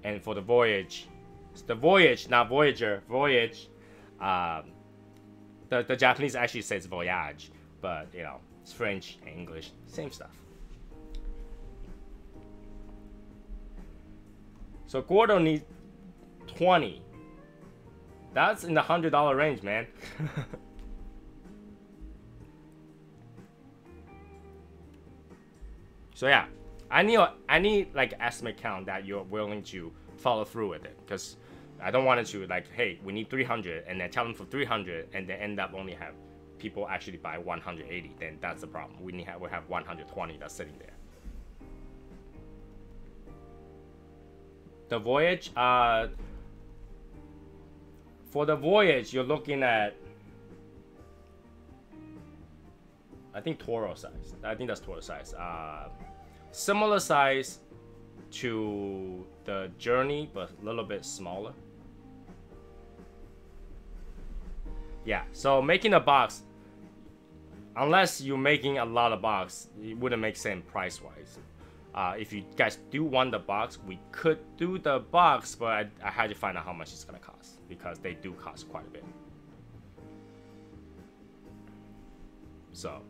And for the Voyage, it's the Voyage, not Voyager, Voyage. The Japanese actually says Voyage, but you know, it's French and English, same stuff. So Gordo needs 20. That's in the $100 range, man. So yeah, I need like estimate count that you're willing to follow through with it, because I don't want it to like, hey, we need 300 and then tell them for 300 and then end up only have people actually buy 180. Then that's the problem. We have 120 that's sitting there. The Voyage, for the Voyage, you're looking at, I think Toro size. I think that's Toro size. Similar size to the Journey, but a little bit smaller. Yeah, so making a box, unless you're making a lot of box, it wouldn't make sense price-wise. If you guys do want the box, we could do the box, but I had to find out how much it's gonna cost, because they do cost quite a bit. So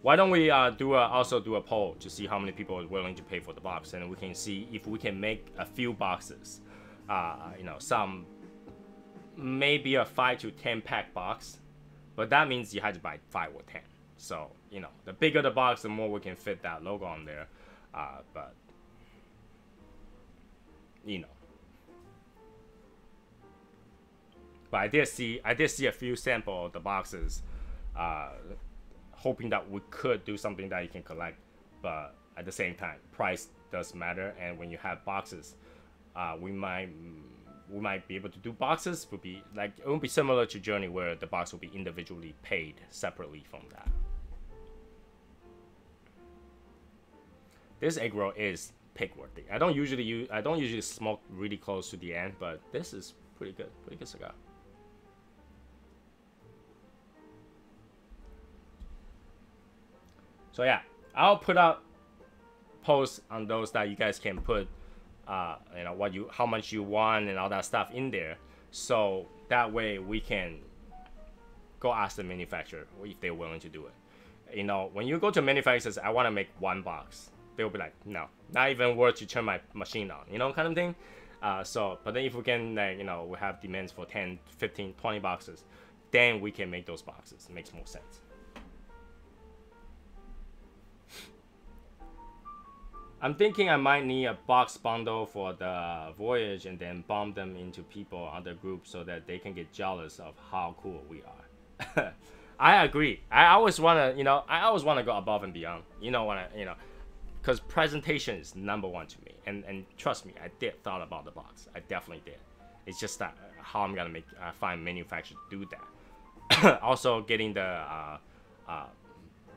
why don't we also do a poll to see how many people are willing to pay for the box, and we can see if we can make a few boxes. You know, some maybe a 5 to 10 pack box, but that means you had to buy 5 or 10. So you know, the bigger the box, the more we can fit that logo on there. But you know, but I did see a few sample of the boxes, hoping that we could do something that you can collect, but at the same time, price does matter. And when you have boxes, we might be able to do boxes. Would be like, it won't be similar to Journey where the box will be individually paid separately from that. This egg roll is pick worthy. I don't usually smoke really close to the end, but this is pretty good cigar. So yeah, I'll put out posts on those that you guys can put, you know, how much you want and all that stuff in there, so that way we can go ask the manufacturer if they're willing to do it. You know, when you go to manufacturers, I want to make one box. They'll be like, no, not even worth to turn my machine on, you know, kind of thing. But then if we can, like, you know, we have demands for 10, 15, 20 boxes, then we can make those boxes. It makes more sense. I'm thinking I might need a box bundle for the Voyage and then bomb them into people, other groups, so that they can get jealous of how cool we are. I agree. I always want to go above and beyond. Because presentation is #1 to me. And trust me, I did thought about the box. I definitely did. It's just that how I'm gonna find manufacturers to do that. Also, getting the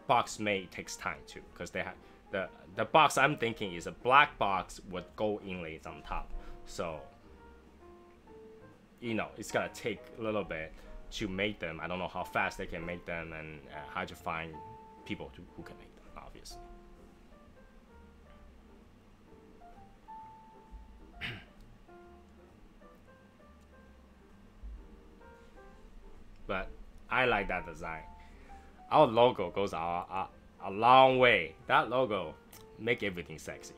box made takes time too, because the box I'm thinking is a black box with gold inlays on top. So, you know, it's gonna take a little bit to make them. I don't know how fast they can make them and how to find people who can make them, obviously. But I like that design. Our logo goes a long way. That logo make everything sexy.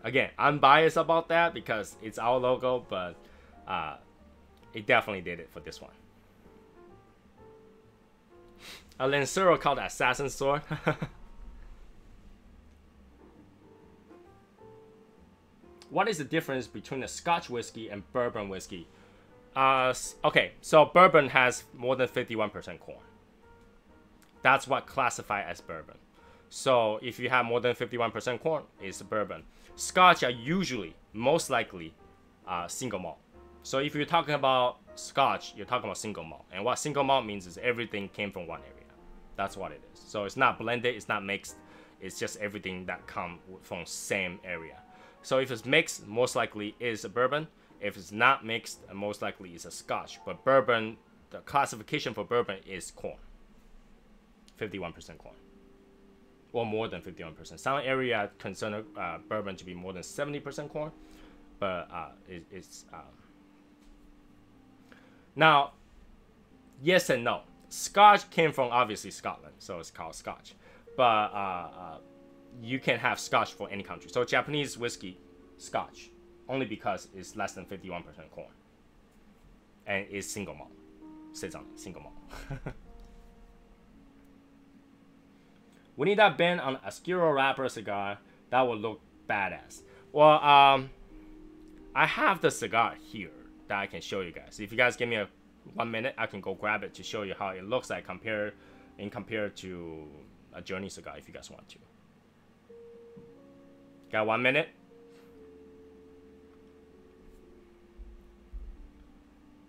Again, I'm biased about that because it's our logo, but it definitely did it for this one. A Lancero called Assassin Sword. What is the difference between a Scotch whiskey and bourbon whiskey? Okay, so bourbon has more than 51% corn. That's what classified as bourbon. So if you have more than 51% corn, it's bourbon. Scotch are usually, most likely, single malt. So if you're talking about Scotch, you're talking about single malt. And what single malt means is everything came from one area. That's what it is. So it's not blended, it's not mixed. It's just everything that come from same area. So if it's mixed, most likely is a bourbon. If it's not mixed, most likely is a Scotch. But bourbon, the classification for bourbon is corn. 51% corn. Or more than 51%. Some area consider bourbon to be more than 70% corn. But it's... Now, yes and no. Scotch came from, obviously, Scotland. So it's called Scotch. But you can have Scotch for any country. So Japanese whiskey, Scotch. Only because it's less than 51% corn. And it's single malt. Sits on it, single malt. We need that band on a Oscuro wrapper cigar. That would look badass. Well, I have the cigar here that I can show you guys. If you guys give me 1 minute, I can go grab it to show you how it looks like compared to a Journey cigar if you guys want to. Got 1 minute?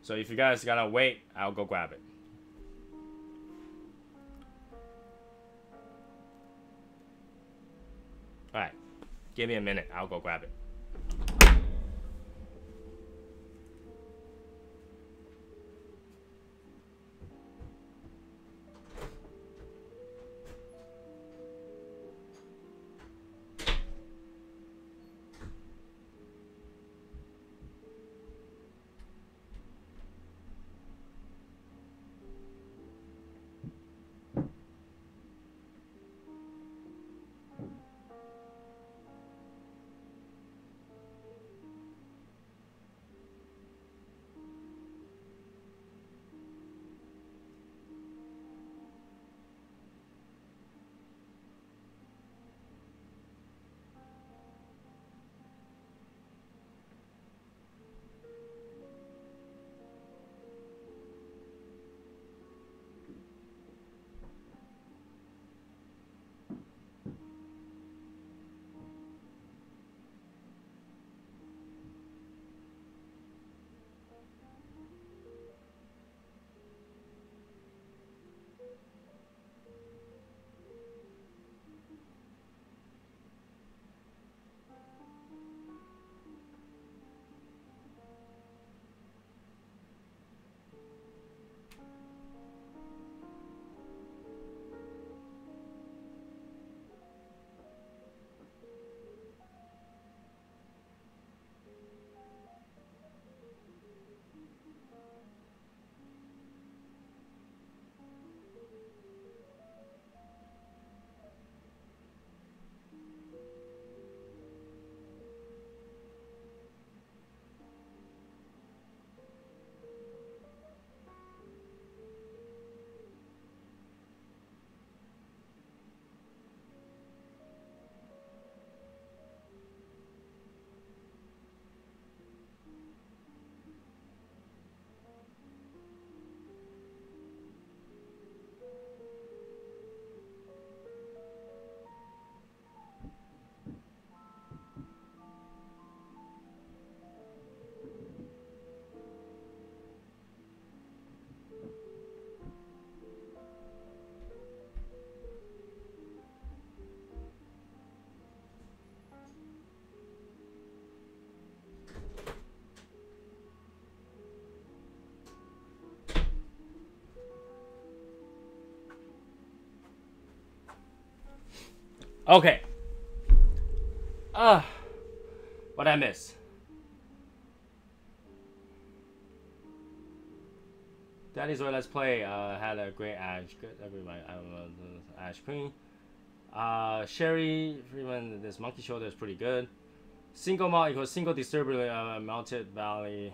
So if you guys gotta wait, I'll go grab it. Alright, give me a minute, I'll go grab it. Okay. What I miss? Daddy's Way Let's Play had a great Ash. Everybody, I don't know, Ash Queen. Sherry Freeman, this Monkey Shoulder is pretty good. Single malt equals single distillery malted valley.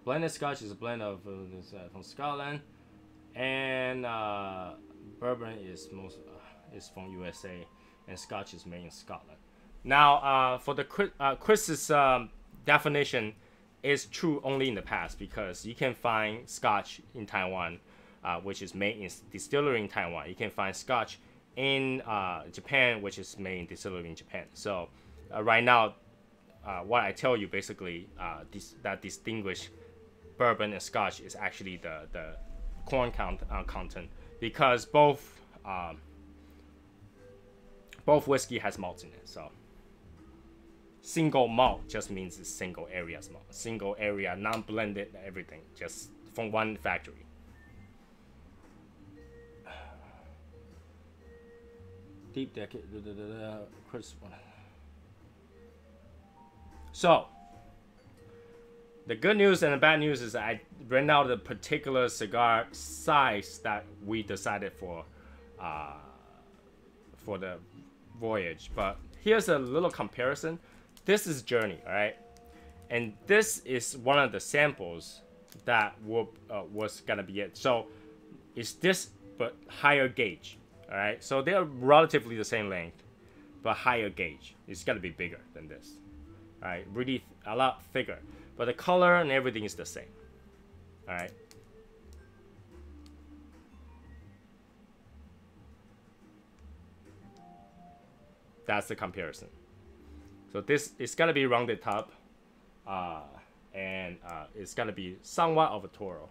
Blended Scotch is a blend of from Scotland, and Bourbon is is from USA, and Scotch is made in Scotland. Now, for the Chris's definition is true only in the past, because you can find Scotch in Taiwan, which is made in distillery in Taiwan. You can find Scotch in Japan, which is made in distillery in Japan. So right now, what I tell you basically that distinguish Bourbon and Scotch is actually the corn content, because both whiskey has malts in it. So single malt just means it's single area malt, single area, non-blended, everything, just from one factory. Deep decade, crisp one. So the good news and the bad news is I ran out of the particular cigar size that we decided for the voyage. But here's a little comparison. This is Journey, all right? And this is one of the samples that was gonna be it. So it's this, but higher gauge, all right? So they're relatively the same length, but higher gauge. It's gonna be bigger than this, all right? Really a lot thicker. But the color and everything is the same. All right. That's the comparison. So this is gonna be rounded top, and it's gonna be somewhat of a Toro.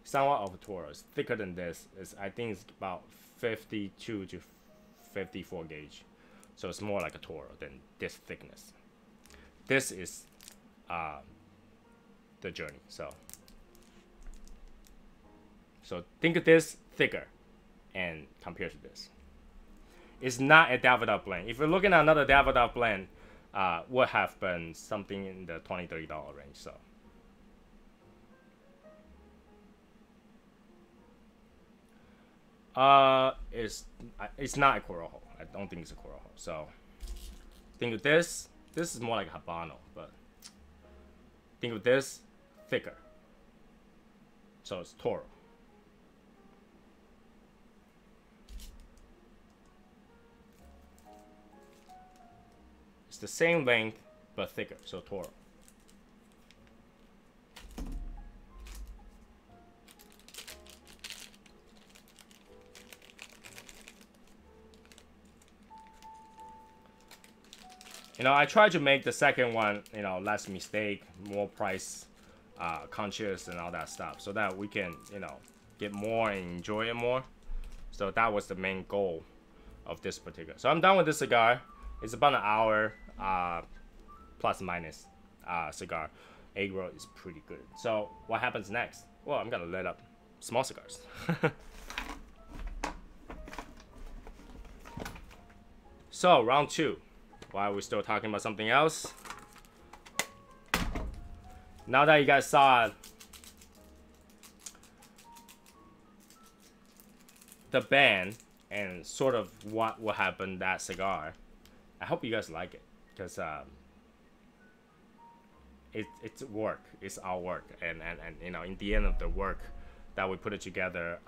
Somewhat of a Toro. It's thicker than this. I think it's about 52 to 54 gauge. So it's more like a Toro than this thickness. This is the Journey. So think of this thicker and compare to this. It's not a Davidoff blend. If you're looking at another Davidoff blend, would have been something in the $20-$30 range. So it's not a Corojo. I don't think it's a Corojo. So think of this. This is more like a Habano, but think of this thicker. So it's Toro. It's the same length, but thicker, so Toro. You know, I tried to make the second one, you know, less mistake, more price conscious and all that stuff, so that we can, you know, get more and enjoy it more. So that was the main goal of this particular. So I'm done with this cigar. It's about an hour, plus minus cigar. Agro is pretty good. So what happens next? Well, I'm gonna let up small cigars. So round two. Why are we still talking about something else? Now that you guys saw the band and sort of what will happen that cigar, I hope you guys like it, because it's work. It's our work, and you know, in the end of the work that we put it together,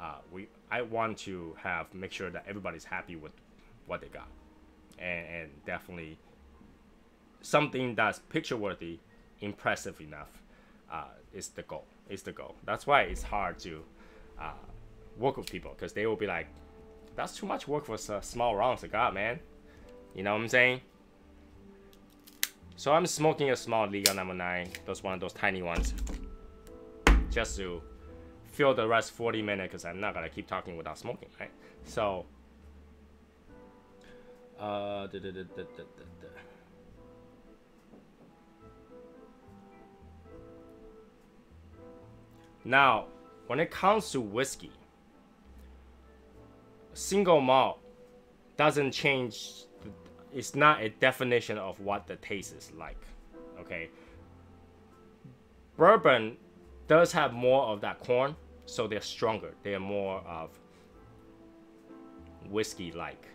I want to make sure that everybody's happy with what they got, and definitely something that's picture worthy, impressive enough, is the goal. That's why it's hard to work with people, because they will be like, that's too much work for a small round cigar, man. You know what I'm saying? So I'm smoking a small Liga number 9, one of those tiny ones, just to fill the rest 40 minutes, because I'm not gonna keep talking without smoking, right? So Now, when it comes to whiskey, single malt doesn't change. It's not a definition of what the taste is like. Okay. Bourbon does have more of that corn, so they're stronger. They're more of whiskey-like.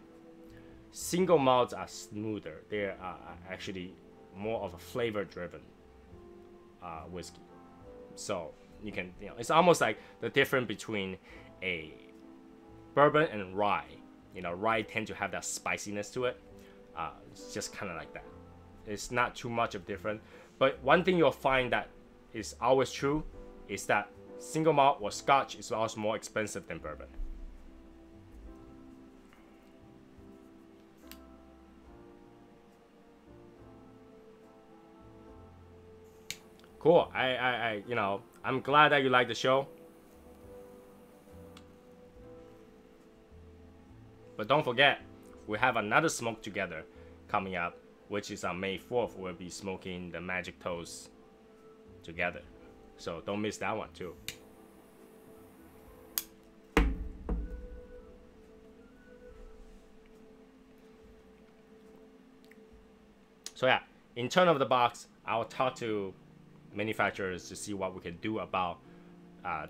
Single malts are smoother. They are actually more of a flavor-driven whiskey. So you can, it's almost like the difference between a bourbon and rye. Rye tend to have that spiciness to it. It's just kind of like that. It's not too much of different. But one thing you'll find that is always true is that single malt or Scotch is always more expensive than bourbon. Cool. I'm glad that you like the show. But don't forget, we have another smoke together coming up, which is on May 4th. We'll be smoking the Magic Toast together. So don't miss that one too. So yeah, in turn of the box, I'll talk to manufacturers to see what we can do about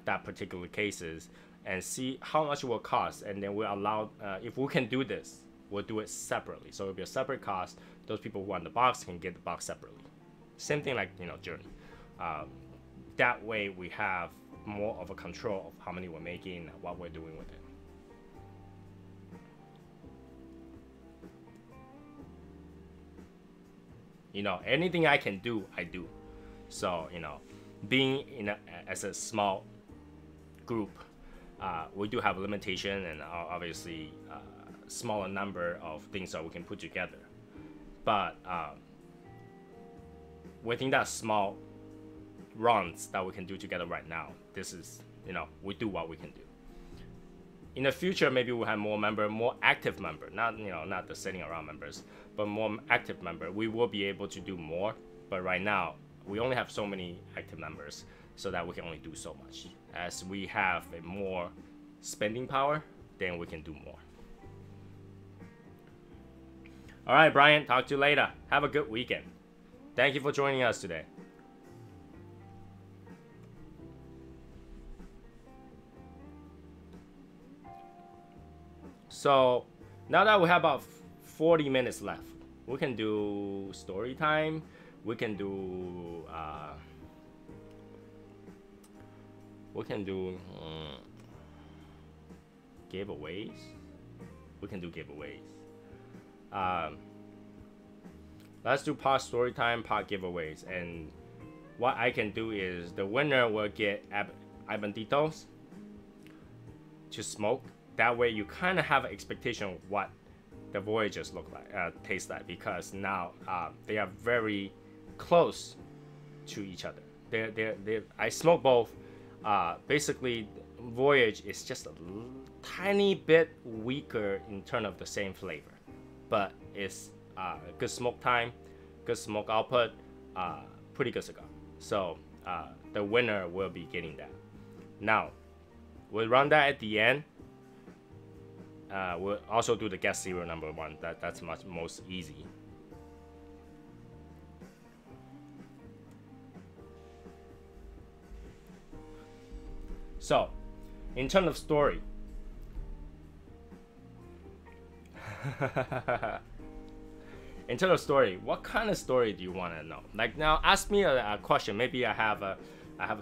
that particular cases and see how much it will cost, and then we'll allow, if we can do this, we'll do it separately. So it'll be a separate cost. Those people who want the box can get the box separately. Same thing like Journey. That way we have more of a control of how many we're making and what we're doing with it. Anything I can do, I do. So being as a small group, we do have a limitation and obviously smaller number of things that we can put together. But within that small runs that we can do together right now, this is we do what we can do. In the future, maybe we'll have more active member, not the sitting around members, but more active member. We will be able to do more, but right now we only have so many active members, so that we can only do so much. As we have a more spending power, then we can do more. All right, Brian, talk to you later. Have a good weekend. Thank you for joining us today. So now that we have about 40 minutes left, we can do story time. We can do giveaways. We can do giveaways. Let's do part story time, part giveaways. And what I can do is the winner will get Abanditos to smoke. That way you kind of have an expectation of what the Voyagers look like, taste like, because now they are very close to each other. I smoke both. Basically, Voyage is just a tiny bit weaker in terms of the same flavor, but it's good smoke time, good smoke output, pretty good cigar. So the winner will be getting that. Now we'll run that at the end. We'll also do the guest serial number 1. That's most easy. So, in terms of story, what kind of story do you want to know? Like now, ask me a question. Maybe I have a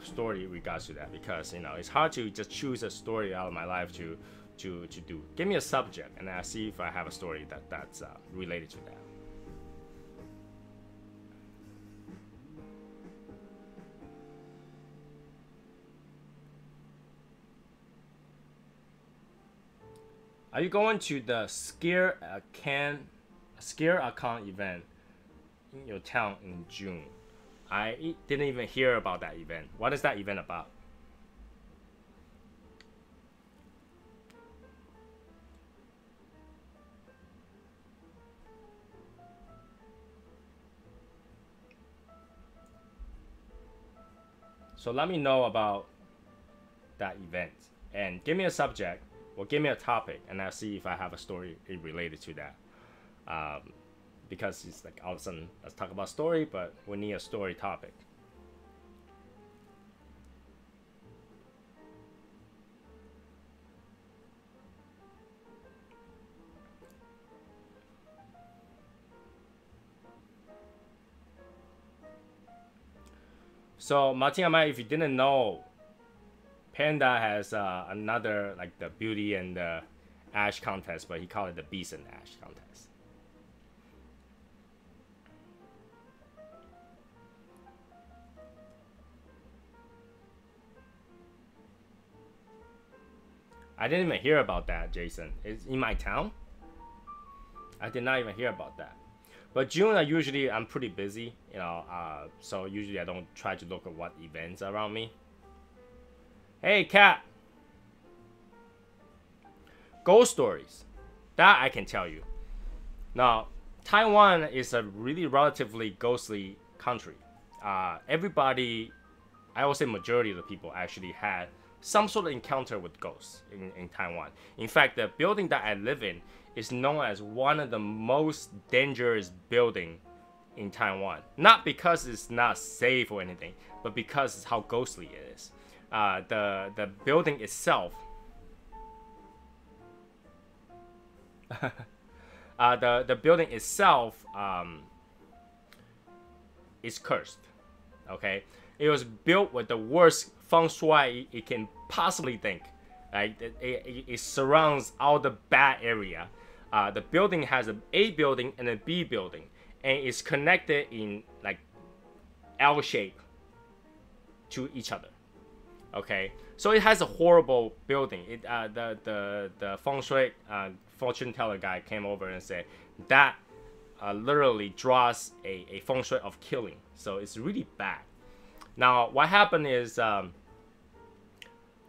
story in regards to that, because it's hard to just choose a story out of my life to do. Give me a subject, and I'll see if I have a story that's related to that. Are you going to the Scare Account event in your town in June? I didn't even hear about that event. What is that event about? So let me know about that event, and give me a subject or give me a topic, and I'll see if I have a story related to that. Because it's like all of a sudden, let's talk about story, but we need a story topic. So Martin Amaya, if you didn't know, Panda has another like the beauty and the ash contest, but he called it the beast and ash contest. I didn't even hear about that, Jason. It's in my town? I did not even hear about that. But June, I'm pretty busy, you know, so usually I don't try to look at what events are around me. Hey, Cat! Ghost stories. That I can tell you. Now, Taiwan is a really relatively ghostly country. Everybody, I would say majority of the people actually had some sort of encounter with ghosts in Taiwan. In fact, the building that I live in is known as one of the most dangerous building in Taiwan. Not because it's not safe or anything, but because it's how ghostly it is. The building itself, the building itself is cursed. Okay, it was built with the worst feng shui it can possibly think. Like it surrounds all the bad area. The building has an A building and a B building, and it's connected in like L shape to each other. Okay, so it has a horrible building. The feng shui fortune teller guy came over and said that literally draws a feng shui of killing. So it's really bad. Now what happened is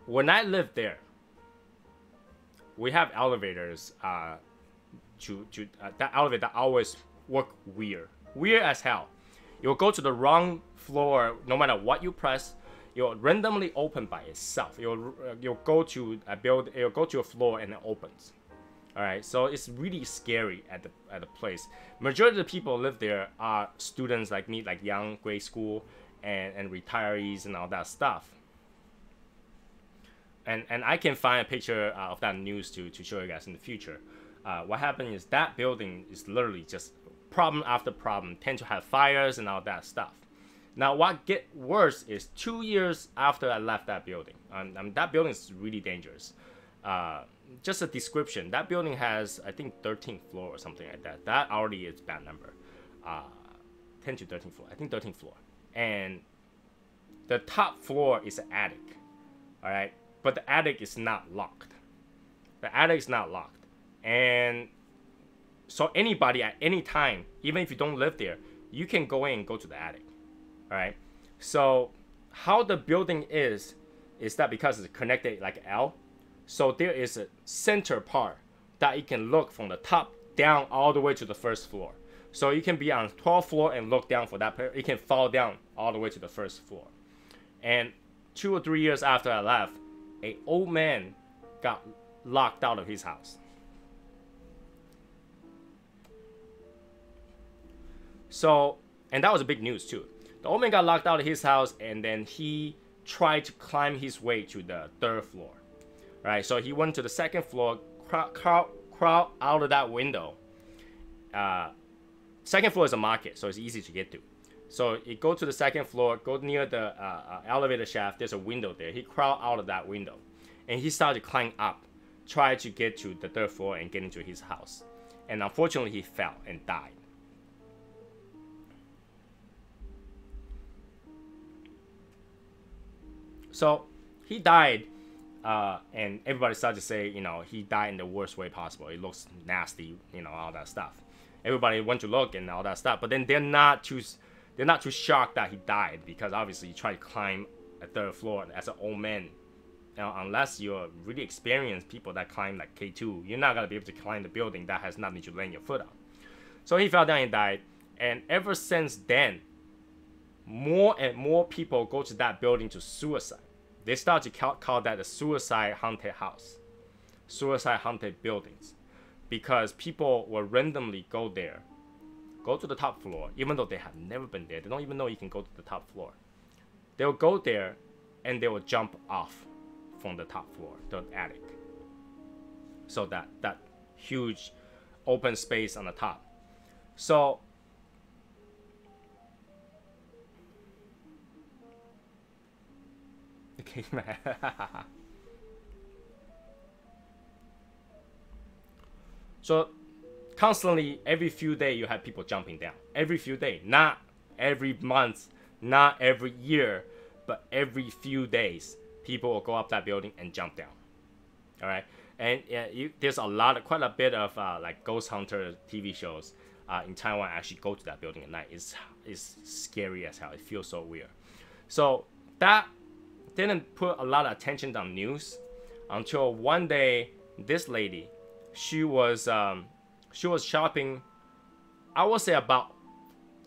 when I lived there, we have elevators. That elevator always work weird as hell. You'll go to the wrong floor, no matter what you press. You'll randomly open by itself. You'll go to a you'll go to a floor and it opens. All right, so it's really scary at the place. Majority of the people live there are students like me, like young grade school and retirees and all that stuff. And I can find a picture of that news to show you guys in the future. What happened is that building is literally just problem after problem, tend to have fires and all that stuff. Now what get worse is 2 years after I left that building, that building is really dangerous. Just a description, that building has I think 13th floor or something like that. That already is bad number. 10 to 13th floor, I think 13th floor. And the top floor is an attic, all right? But the attic is not locked. The attic is not locked. And so anybody at any time, even if you don't live there, you can go in and go to the attic. All right. So how the building is that because it's connected like L, so there is a center part that you can look from the top down all the way to the first floor. So you can be on 12th floor and look down for that. You can fall down all the way to the first floor. And 2 or 3 years after I left, an old man got locked out of his house. So, and that was a big news too. The old man got locked out of his house, and then he tried to climb his way to the 3rd floor. Right, so he went to the 2nd floor, crawl out of that window. 2nd floor is a market, so it's easy to get to. So he go to the 2nd floor, go near the elevator shaft. There's a window there. He crawled out of that window, and he started to climb up, try to get to the 3rd floor and get into his house. And unfortunately, he fell and died. So he died, and everybody started to say, you know, he died in the worst way possible. It looks nasty, you know, all that stuff. Everybody went to look and all that stuff, but then they're not too shocked that he died, because obviously you try to climb a 3rd floor as an old man. Now, unless you're really experienced people that climb like K2, you're not gonna be able to climb the building that has nothing to lay your foot on. So he fell down and died, and ever since then, more and more people go to that building to suicide. They start to call that the suicide haunted house, suicide haunted buildings, because people will randomly go there, go to the top floor, even though they have never been there. They don't even know you can go to the top floor. They'll go there and they will jump off from the top floor, the attic. So that huge open space on the top. So okay, man. So constantly, every few days, you have people jumping down. Every few days, not every month, not every year, but every few days, people will go up that building and jump down. All right, and there's quite a bit of like ghost hunter TV shows in Taiwan actually go to that building at night. It's scary as hell. It feels so weird. So that didn't put a lot of attention on news until one day, this lady, she was shopping, I would say about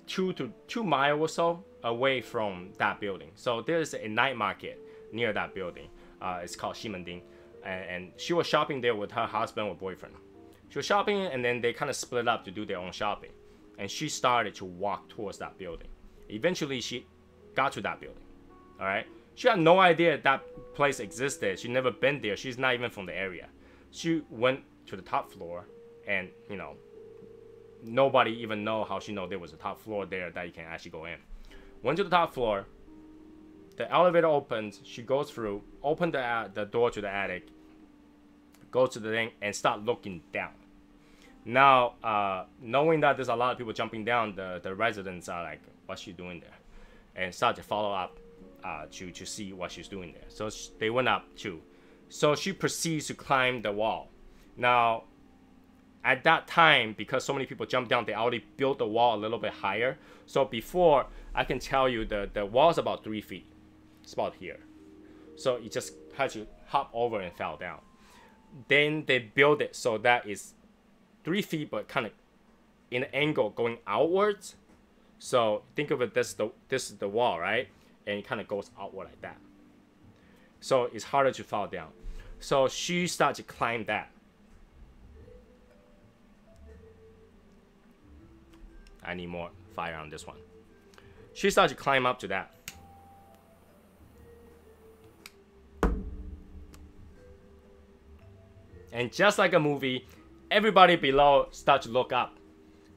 2 miles or so away from that building. So there's a night market near that building. It's called Ximending. And she was shopping there with her husband or boyfriend. She was shopping, and then they kind of split up to do their own shopping. And she started to walk towards that building. Eventually, she got to that building. All right. She had no idea that place existed. She'd never been there. She's not even from the area. She went to the top floor, and nobody even know how she know there was a top floor there that you can actually go in. Went to the top floor. The elevator opens. She goes through, opened the door to the attic, goes to the thing, and start looking down. Now, knowing that there's a lot of people jumping down, the residents are like, what's she doing there? And start to follow up to see what she's doing there. So they went up too. So she proceeds to climb the wall. Now, at that time, because so many people jumped down, they already built the wall a little bit higher. So before, I can tell you the wall's about 3 feet. It's about here. So you just had to hop over and fell down. Then they built it so that is 3 feet, but kind of in an angle going outwards. So think of it, this is the wall, right? And it kind of goes outward like that. So it's harder to fall down. So she started to climb that. I need more fire on this one. She started to climb up to that. And just like a movie, everybody below start to look up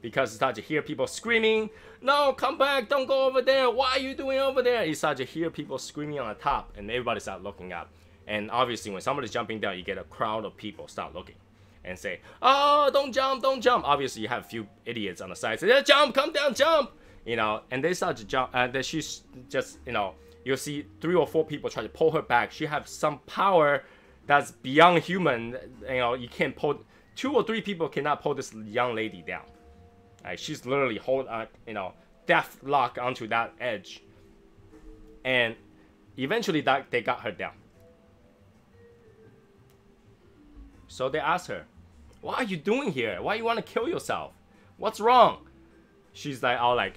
because you start to hear people screaming, "No, come back, don't go over there. What are you doing over there?" You start to hear people screaming on the top, and everybody start looking up. And obviously, when somebody's jumping down, you get a crowd of people start looking and say, "Oh, don't jump, don't jump." Obviously, you have a few idiots on the side say, "Yeah, jump, come down, jump." And they start to jump. Then she's just, you'll see 3 or 4 people try to pull her back. She has some power that's beyond human. You can't pull. 2 or 3 people cannot pull this young lady down. She's literally death lock onto that edge. And eventually they got her down. So they asked her, "What are you doing here? Why you want to kill yourself? What's wrong?" She's like, "I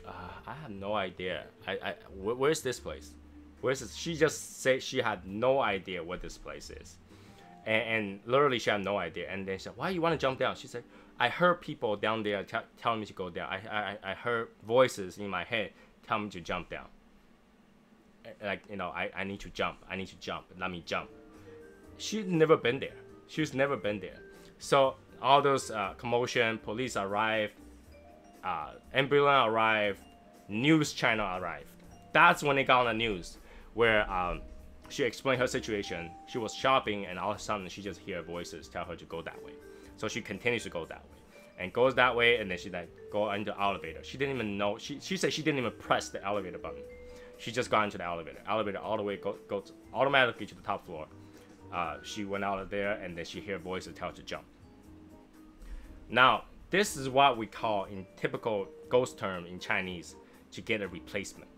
have no idea. Where's this place? Where's this?" She just said she had no idea what this place is. And literally she had no idea. And then she said, "Why you want to jump down?" She said, "I heard people down there telling me to go down. I heard voices in my head telling me to jump down. I need to jump. I need to jump. Let me jump." She'd never been there. She's never been there. So all those commotion, police arrived, ambulance arrived, news channel arrived. That's when they got on the news, where she explained her situation. She was shopping, and all of a sudden she just hear voices tell her to go that way. So she continues to go that way, and goes that way, and then she go into the elevator. She didn't even know. She said she didn't even press the elevator button. She just got into the elevator. Elevator all the way goes automatically to the top floor. She went out of there, and then she hear voices tell her to jump. Now, this is what we call, in typical ghost term in Chinese, to get a replacement.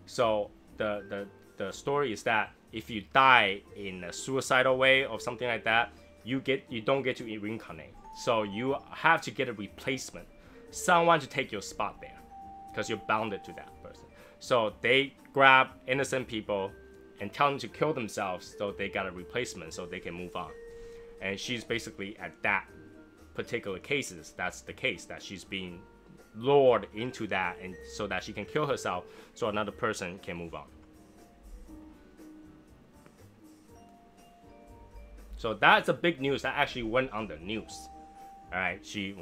So the story is that if you die in a suicidal way or something like that, you don't get to reincarnate. So you have to get a replacement, someone to take your spot there, because you're bounded to that person. So they grab innocent people and tell them to kill themselves so they got a replacement so they can move on. And she's basically at that particular cases, that's the case, that she's being lured into that, and so that she can kill herself so another person can move on. So that's a big news that actually went on the news. All right, she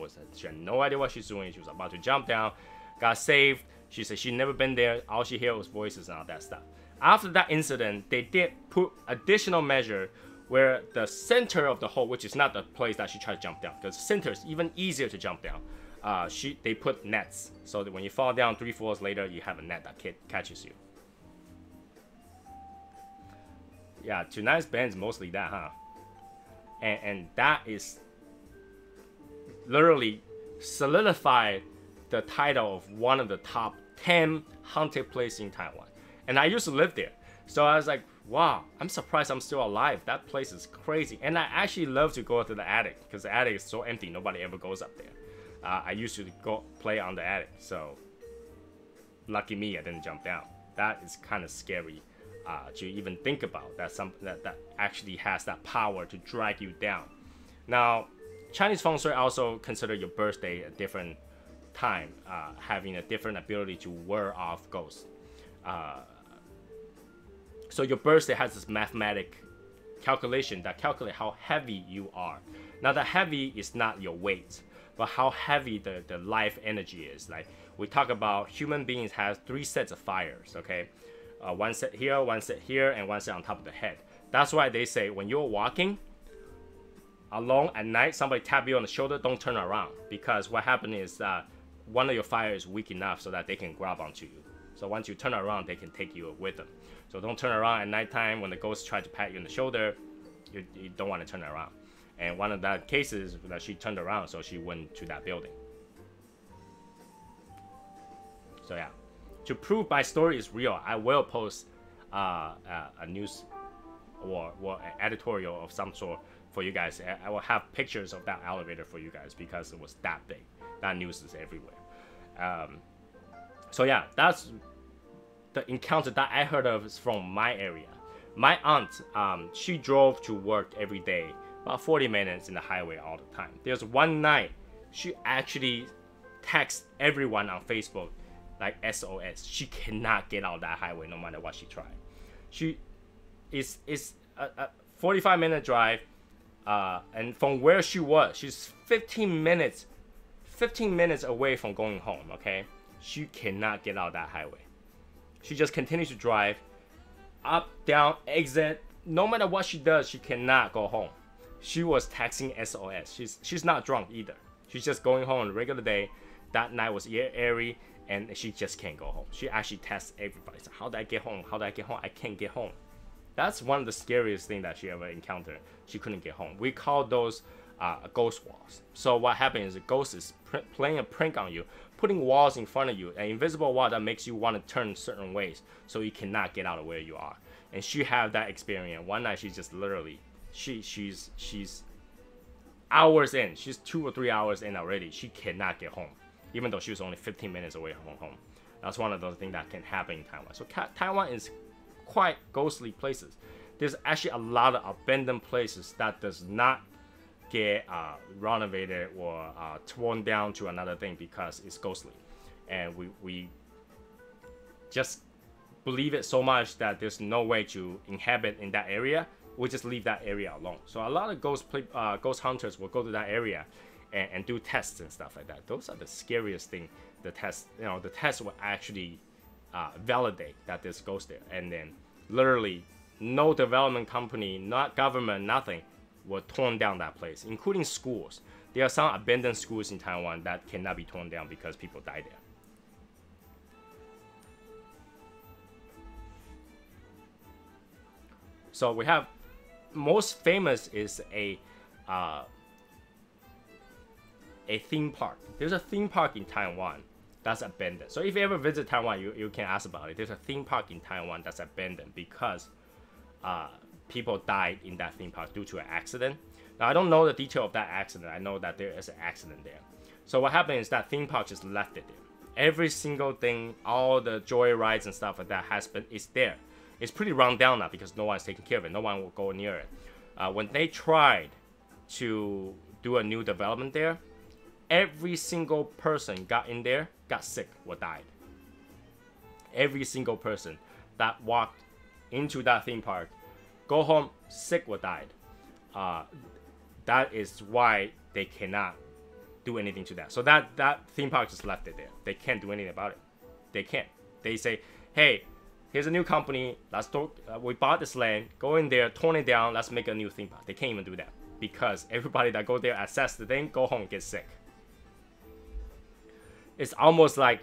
had no idea what she's doing. She was about to jump down, got saved. She said she'd never been there. All she heard was voices and all that stuff. After that incident, they did put additional measure where the center of the hole, which is not the place that she tried to jump down, because center is even easier to jump down. They put nets so that when you fall down 3 floors later, you have a net that catches you. Yeah, tonight's band's mostly that, huh? And that is literally solidified the title of one of the top 10 haunted places in Taiwan. And I used to live there, so I was like, wow, I'm surprised I'm still alive. That place is crazy. And I actually love to go to the attic because the attic is so empty, nobody ever goes up there. I used to go play on the attic, so lucky me, I didn't jump down. That is kind of scary to even think about. That's something that actually has that power to drag you down. Now, Chinese feng shui also consider your birthday a different time, having a different ability to ward off ghosts. So your birthday has this mathematic calculation that calculate how heavy you are. Now the heavy is not your weight, but how heavy the life energy is. Like we talk about, human beings have 3 sets of fires, okay? One set here, one set here, and one set on top of the head. That's why they say when you're walking alone at night, somebody tap you on the shoulder, don't turn around, because what happens is that one of your fire is weak enough so that they can grab onto you. So once you turn around, they can take you with them. So don't turn around at nighttime when the ghost try to pat you on the shoulder. You don't want to turn around. And one of the cases that she turned around, so she went to that building. So yeah, to prove my story is real, I will post a news or an editorial of some sort for you guys. I will have pictures of that elevator for you guys because it was that big. That news is everywhere. So yeah, that's the encounter that I heard of is from my area. My aunt, she drove to work every day, about 40 minutes in the highway all the time. There's one night, she actually texts everyone on Facebook, like SOS. She cannot get out that highway no matter what she tried. She is a 45-minute drive, and from where she was, she's 15 minutes away from going home, okay? She cannot get out that highway. She just continues to drive up, down, exit. No matter what she does, she cannot go home. She was texting SOS. She's not drunk either. She's just going home on a regular day. That night was airy, and she just can't go home. She actually texts everybody. So, how did I get home? How did I get home? I can't get home. That's one of the scariest things that she ever encountered. She couldn't get home. We call those ghost walls. So what happens is a ghost is playing a prank on you, putting walls in front of you, an invisible wall that makes you want to turn certain ways so you cannot get out of where you are. And she had that experience. One night she's just literally, she's hours in. She's 2 or 3 hours in already. She cannot get home, even though she was only 15 minutes away from home. That's one of those things that can happen in Taiwan. So Taiwan is quite ghostly places. There's actually a lot of abandoned places that does not get renovated or torn down to another thing because it's ghostly, and we just believe it so much that there's no way to inhabit in that area. We just leave that area alone. So a lot of ghost hunters will go to that area and do tests and stuff like that. Those are the scariest thing. The test, the test will actually validate that there's ghost there, and then literally no development company, not government, nothing will torn down that place, including schools. There are some abandoned schools in Taiwan that cannot be torn down because people die there. So we have, most famous is a theme park. There's a theme park in Taiwan that's abandoned. So if you ever visit Taiwan, you can ask about it. There's a theme park in Taiwan that's abandoned because people died in that theme park due to an accident. Now I don't know the detail of that accident. I know that there is an accident there. So what happened is that theme park just left it there. Every single thing, all the joy rides and stuff like that is there. It's pretty run down now because no one's taking care of it. No one will go near it. When they tried to do a new development there, every single person got in there, got sick or died. Every single person that walked into that theme park, go home sick or died. That is why they cannot do anything to that. So that theme park just left it there. They can't do anything about it. They can't. They say, hey, here's a new company. We bought this land. Go in there, torn it down. Let's make a new theme park. They can't even do that because everybody that go there assess the thing, go home, get sick. It's almost like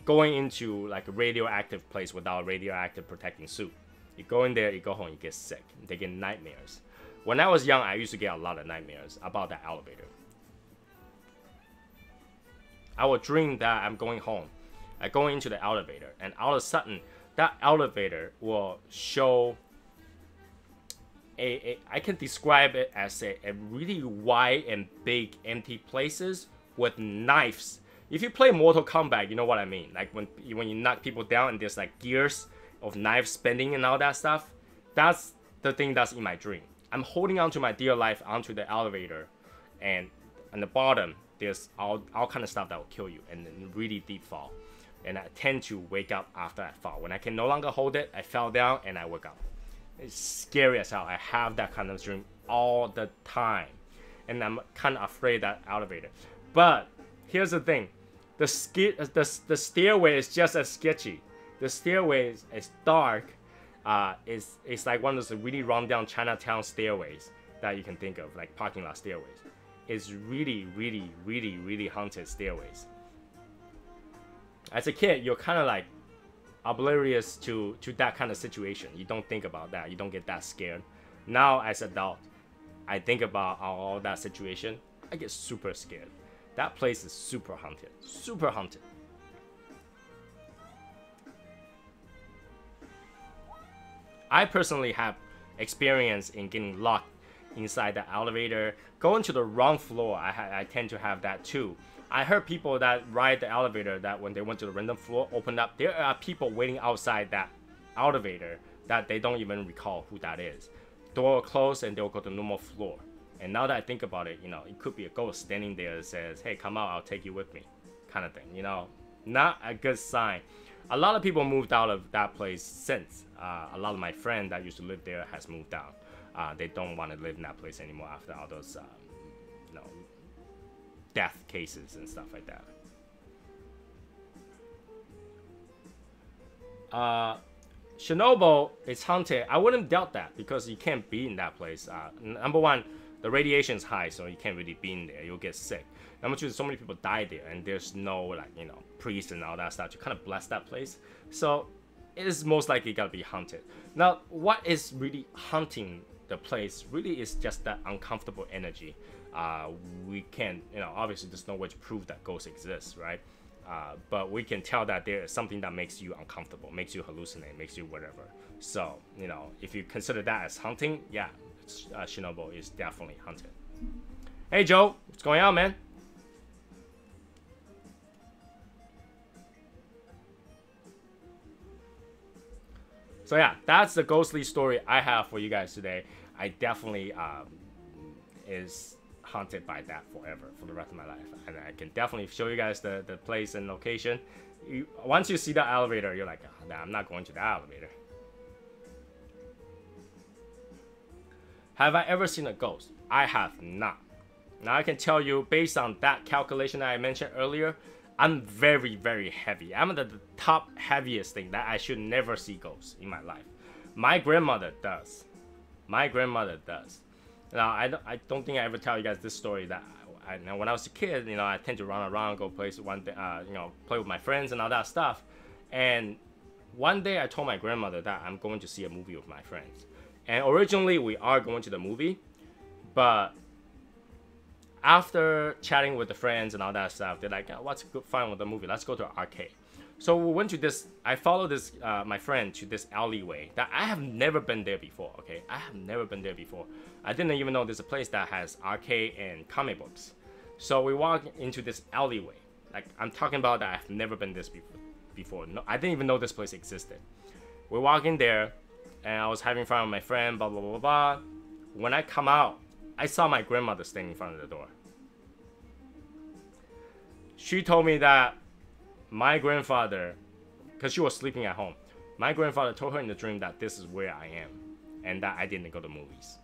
going into like a radioactive place without a radioactive protecting suit. You go in there, you go home, you get sick. They get nightmares. When I was young, I used to get a lot of nightmares about that elevator. I would dream that I'm going home. I go into the elevator, and all of a sudden, that elevator will show I can describe it as a really wide and big empty places with knives. If you play Mortal Kombat, you know what I mean. Like when you knock people down and there's like gears of knives spinning and all that stuff. That's the thing that's in my dream. I'm holding on to my dear life onto the elevator, and on the bottom there's all kind of stuff that will kill you, and then really deep fall. And I tend to wake up after I fall. When I can no longer hold it, I fell down and I wake up. It's scary as hell. I have that kind of dream all the time, and I'm kind of afraid of that elevator. But here's the thing: the stairway is just as sketchy. The stairway is dark. It's like one of those really run-down Chinatown stairways that you can think of, like parking lot stairways. It's really, really, really, really haunted stairways. As a kid, you're kind of like oblivious to that kind of situation. You don't think about that. You don't get that scared. Now, as an adult, I think about all that situation. I get super scared. That place is super haunted. Super haunted. I personally have experience in getting locked inside the elevator. Going to the wrong floor, I tend to have that too. I heard people that ride the elevator that when they went to the random floor, opened up, there are people waiting outside that elevator that they don't even recall who that is. Door will close and they'll go to the normal floor. And now that I think about it, you know, it could be a ghost standing there that says, hey, come out, I'll take you with me, kind of thing, you know. Not a good sign. A lot of people moved out of that place since. A lot of my friends that used to live there has moved out. They don't want to live in that place anymore after all those, you know, death cases and stuff like that. Chernobyl is haunted. I wouldn't doubt that because you can't be in that place. Number one, the radiation is high, so you can't really be in there. You'll get sick. Number two, so many people die there, and there's no, like, you know, priests and all that stuff to kind of bless that place. So it is most likely gonna be haunted. Now, what is really haunting the place really is just that uncomfortable energy. We can, you know, obviously there's no way to prove that ghosts exist, right? But we can tell that there is something that makes you uncomfortable, makes you hallucinate, makes you whatever. So, you know, if you consider that as haunting, yeah, Chernobyl is definitely haunted. Hey Joe, what's going on, man? So yeah, that's the ghostly story I have for you guys today. I definitely is haunted by that forever, for the rest of my life. And I can definitely show you guys the place and location. Once you see the elevator, you're like, oh, nah, I'm not going to the elevator. Have I ever seen a ghost? I have not. Now I can tell you, based on that calculation that I mentioned earlier, I'm very, very heavy. I'm the top heaviest thing that I should never see ghosts in my life. My grandmother does. My grandmother does. Now, I don't think I ever tell you guys this story that when I was a kid, you know, I tend to run around, go places, you know, play with my friends and all that stuff. And one day I told my grandmother that I'm going to see a movie with my friends. And originally we are going to the movie, but after chatting with the friends and all that stuff, they're like, oh, what's good fun with the movie? Let's go to an arcade. So we went to this, I followed this, my friend to this alleyway that I have never been there before, okay? I have never been there before. I didn't even know there's a place that has arcade and comic books. So we walked into this alleyway. Like, I'm talking about that I've never been this before. No, I didn't even know this place existed. we're walking there, and I was having fun with my friend, blah, blah, blah, blah. When I come out, I saw my grandmother standing in front of the door. She told me that my grandfather, because she was sleeping at home, my grandfather told her in the dream that this is where I am, and that I didn't go to movies.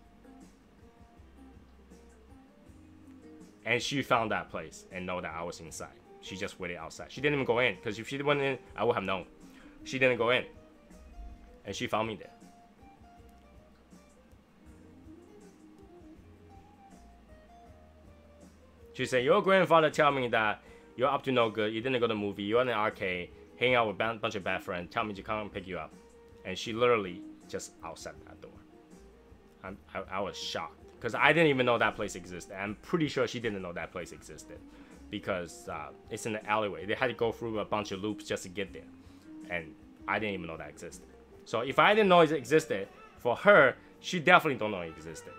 And she found that place and know that I was inside. She just waited outside. She didn't even go in, because if she went in, I would have known. She didn't go in. And she found me there. She said, your grandfather tell me that you're up to no good. You didn't go to the movie. You're in the arcade, hanging out with a bunch of bad friends. Tell me to come and pick you up. And she literally just outside that door. I was shocked. Because I didn't even know that place existed. I'm pretty sure she didn't know that place existed. Because it's in the alleyway. They had to go through a bunch of loops just to get there. And I didn't even know that existed. So if I didn't know it existed, for her, she definitely don't know it existed.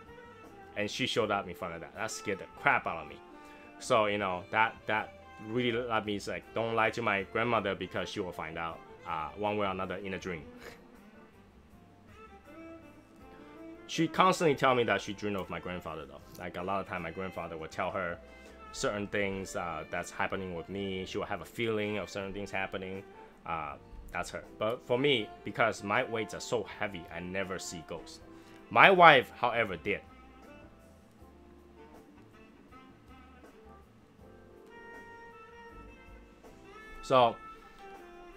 And she showed up in front of that. That scared the crap out of me. So, you know, that really let me say, don't lie to my grandmother, because she will find out one way or another in a dream. She constantly tell me that she dreamed of my grandfather, though. Like, a lot of time my grandfather would tell her certain things that's happening with me. She will have a feeling of certain things happening. That's her. But for me, because my weights are so heavy, I never see ghosts. My wife, however, did. So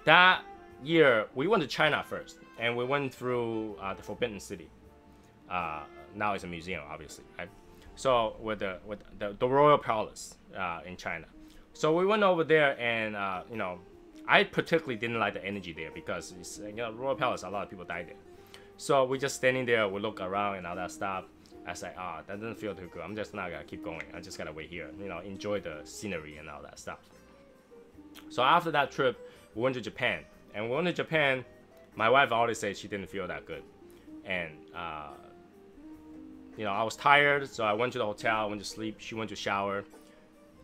that year, we went to China first, and we went through the Forbidden City. Now it's a museum, obviously, right? So with the Royal Palace in China. So we went over there, and you know, I particularly didn't like the energy there, because it's, you know, Royal Palace, a lot of people died there. So we just standing there, we look around and all that stuff. I was like, that doesn't feel too good. I'm just not gonna keep going. I just gotta wait here, you know, enjoy the scenery and all that stuff. So after that trip, we went to Japan. And when we went to Japan, my wife always said she didn't feel that good. And, you know, I was tired, so I went to the hotel, went to sleep. She went to shower.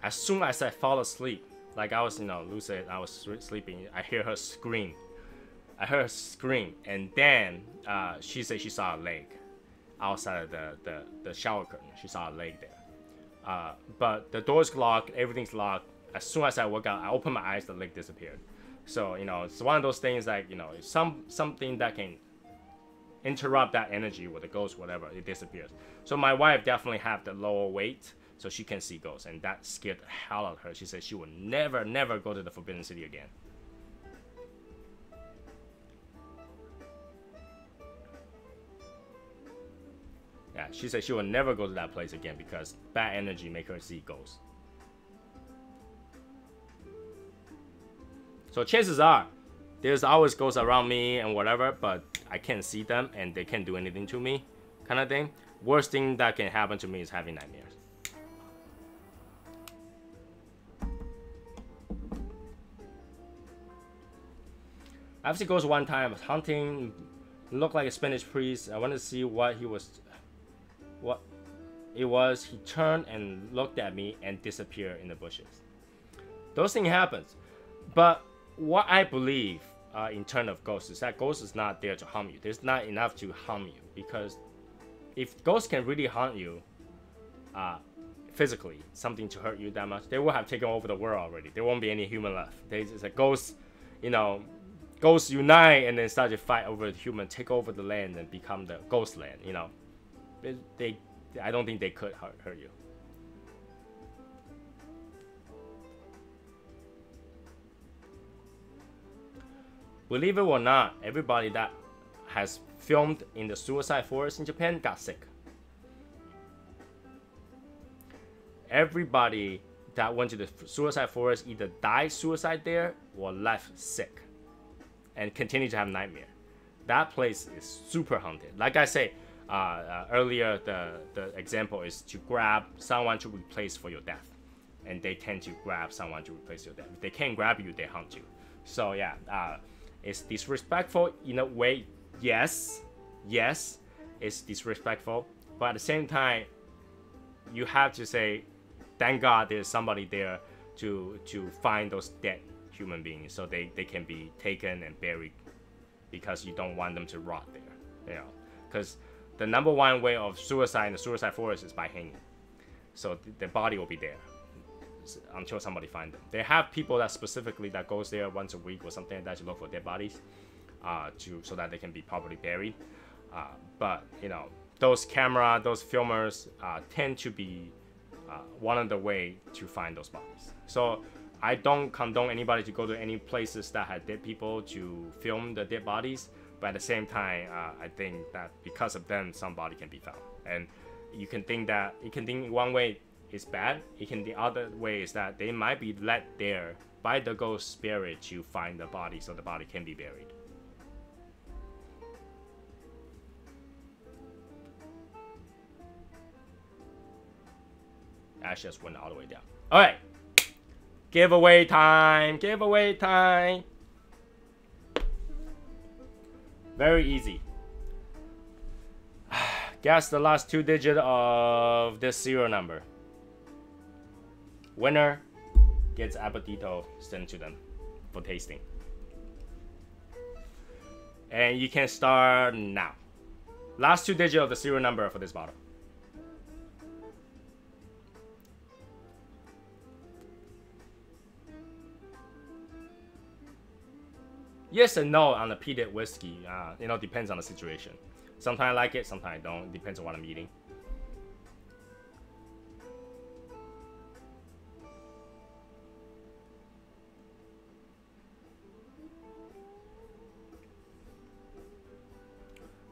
As soon as I fall asleep, like I was, you know, lucid, I was sleeping, I hear her scream. I heard her scream. And then she said she saw a leg outside of the shower curtain. She saw a leg there. But the door's locked, everything's locked. As soon as I woke up, I opened my eyes, the leg disappeared. So, you know, it's one of those things like, you know, something that can interrupt that energy with a ghost, whatever, it disappears. So my wife definitely have the lower weight, so she can see ghosts, and that scared the hell out of her. She said she would never go to the Forbidden City again. Yeah, she said she would never go to that place again because bad energy make her see ghosts. So chances are, there's always ghosts around me and whatever, but I can't see them and they can't do anything to me, kind of thing. Worst thing that can happen to me is having nightmares. I've seen ghosts one time. I was hunting, looked like a Spanish priest. I wanted to see what it was. He turned and looked at me and disappeared in the bushes. Those things happen, but what I believe in terms of ghosts is that ghosts is not there to harm you. There's not enough to harm you, because if ghosts can really harm you physically, something to hurt you that much, they will have taken over the world already. There won't be any human left. There's a ghost, you know, ghosts unite and then start to fight over the human, take over the land and become the ghost land, you know. I don't think they could hurt you. Believe it or not, everybody that has filmed in the suicide forest in Japan got sick. Everybody that went to the suicide forest either died suicide there or left sick and continue to have nightmare. That place is super haunted. Like I say earlier, the example is to grab someone to replace for your death, and they tend to grab someone to replace your death. If they can't grab you, they haunt you. So yeah, it's disrespectful in a way. Yes, it's disrespectful, but at the same time, you have to say, thank God there's somebody there to find those dead human beings so they can be taken and buried because you don't want them to rot there, you know, because the #1 way of suicide in the suicide forest is by hanging. So the body will be there until somebody finds them. They have people that specifically that goes there once a week or something like that to look for dead bodies, so that they can be properly buried. But you know, those filmers tend to be one of the way to find those bodies. So I don't condone anybody to go to any places that had dead people to film the dead bodies. But at the same time, I think that because of them, somebody can be found. And you can think one way is bad. The other way is that they might be led there by the ghost spirit to find the body, so the body can be buried. Ash just went all the way down. All right, giveaway time. Giveaway time. Very easy. Guess the last 2 digits of this serial number. Winner gets appetito sent to them for tasting. And you can start now. Last 2 digits of the serial number for this bottle. Yes and no on the peated whiskey. You know, depends on the situation. Sometimes I like it, sometimes I don't. It depends on what I'm eating.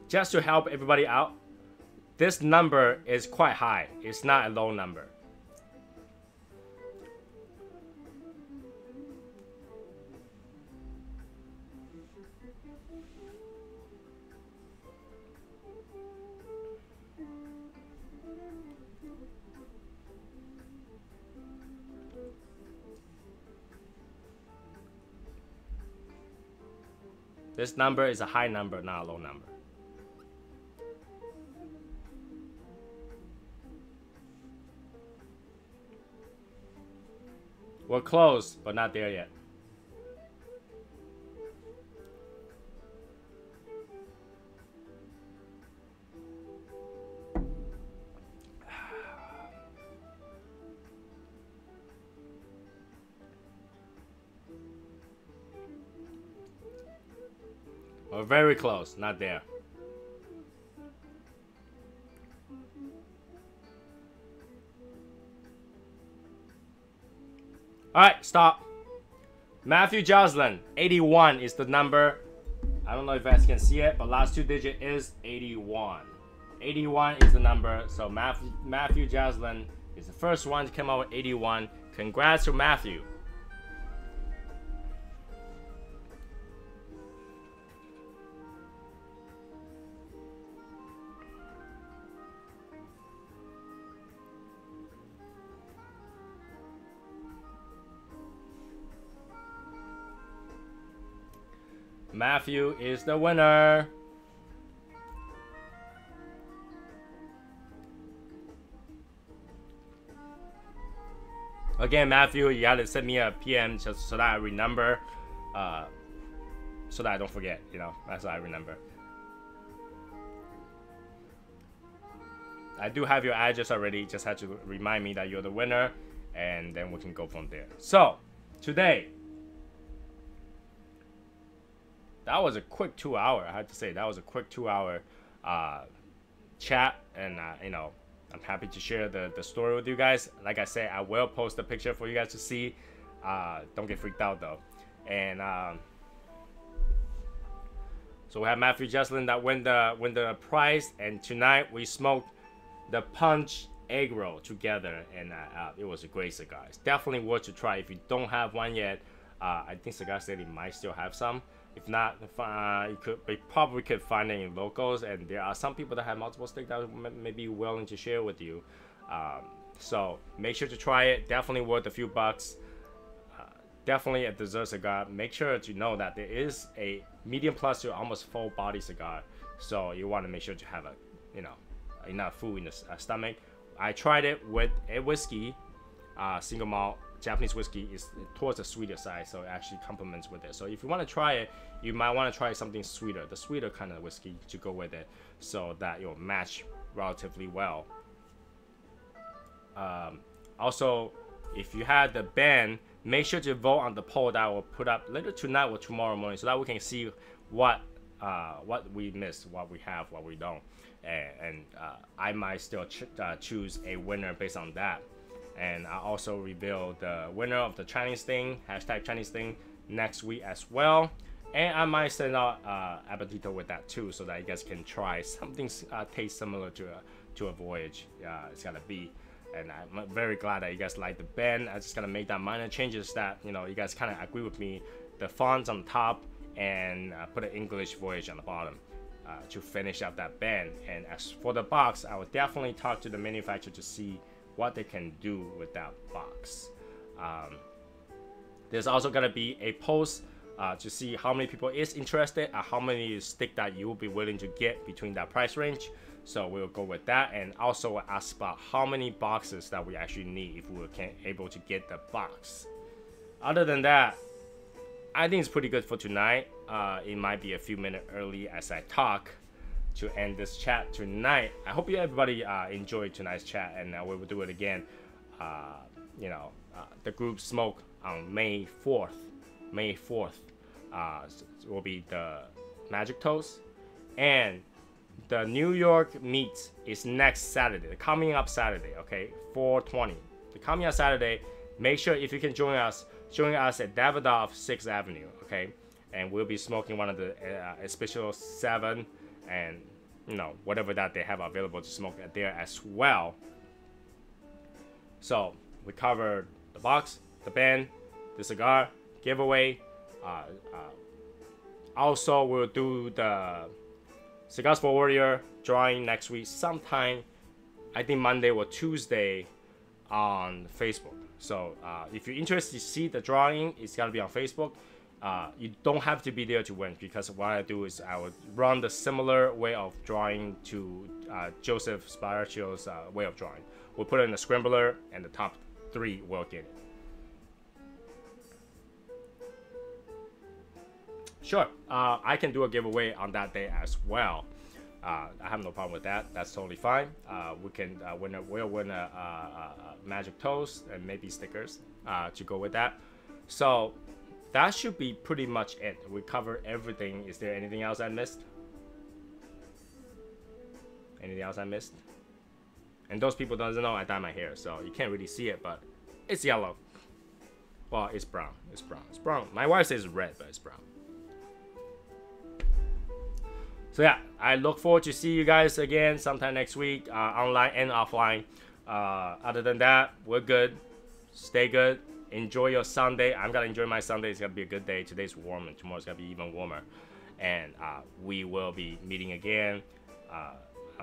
Just to help everybody out, this number is quite high. It's not a low number. This number is a high number, not a low number. We're close, but not there yet. We're very close, not there. Alright, stop. Matthew Joslin, 81 is the number. I don't know if you guys can see it, but last 2 digits is 81. 81 is the number, so Matthew Joslin is the first one to come out with 81. Congrats to Matthew. Matthew is the winner. Again, Matthew, you gotta send me a PM just so that I remember, so that I don't forget, you know, that's what I remember. I do have your address already, just had to remind me that you're the winner, and then we can go from there. So, today, that was a quick 2 hour. I have to say that was a quick 2 hour chat, and you know, I'm happy to share the story with you guys. Like I said, I will post a picture for you guys to see. Don't get freaked out though. And so we have Matthew Joslin that win the prize, and tonight we smoked the punch egg roll together, and it was a great cigar. It's definitely worth to try. If you don't have one yet, I think Cigar City might still have some. If not, you probably could find it in locals, and there are some people that have multiple sticks that may be willing to share with you. So make sure to try it. Definitely worth a few bucks. Definitely a dessert cigar. Make sure to know that there is a medium plus to almost full body cigar. So you want to make sure to have enough food in the stomach. I tried it with a whiskey, single malt Japanese whiskey is towards the sweeter side, so it actually complements with it. So if you want to try it, you might want to try something sweeter, the sweeter kind of whiskey to go with it, so that it'll match relatively well. Also, if you had the band, make sure to vote on the poll that I will put up later tonight or tomorrow morning, so that we can see what we missed, what we have, what we don't, and I might still choose a winner based on that. And I also reveal the winner of the Chinese thing, hashtag Chinese thing, next week as well. And I might send out appetito with that too, so that you guys can try something taste similar to a voyage. It's gonna be. And I'm very glad that you guys like the band. I'm just gonna make that minor changes that, you know, you guys kind of agree with me. The fonts on top, and put an English voyage on the bottom to finish up that band. And as for the box, I will definitely talk to the manufacturer to see what they can do with that box. There's also gonna be a post to see how many people is interested, how many stick that you will be willing to get between that price range. So we'll go with that, and also ask about how many boxes that we actually need if we were able to get the box. Other than that, I think it's pretty good for tonight. It might be a few minutes early as I talk to end this chat tonight. I hope everybody enjoyed tonight's chat, and we will do it again. You know, the group smoke on May 4th. May 4th will be the Magic Toast, and the New York meet is next Saturday, coming up Saturday, okay, 4/20. The coming up Saturday, make sure if you can join us at Davidoff 6th Avenue, okay, and we'll be smoking one of the Special 7 and, you know, whatever that they have available to smoke there as well. So we covered the box, the band, the cigar giveaway. Also, we'll do the Cigars for Warrior drawing next week sometime, I think Monday or Tuesday on Facebook. So if you're interested to see the drawing, it's gotta be on Facebook. You don't have to be there to win, because what I do is I would run the similar way of drawing to Joseph Sparaccio's way of drawing. We'll put it in the scrambler, and the top 3 will get it. Sure, I can do a giveaway on that day as well. I have no problem with that. That's totally fine. We can we'll win a Magic Toast and maybe stickers to go with that. So that should be pretty much it. We covered everything. Is there anything else I missed? Anything else I missed? And those people doesn't know I dye my hair, so you can't really see it, but it's yellow. Well, it's brown. It's brown. It's brown. My wife says it's red, but it's brown. So yeah, I look forward to see you guys again sometime next week, online and offline. Other than that, we're good. Stay good. Enjoy your Sunday. I'm gonna enjoy my Sunday. It's gonna be a good day. Today's warm, and tomorrow's gonna be even warmer. And we will be meeting again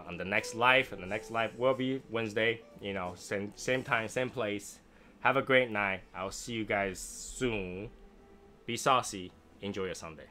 on the next live. And the next live will be Wednesday. You know, same time, same place. Have a great night. I'll see you guys soon. Be saucy. Enjoy your Sunday.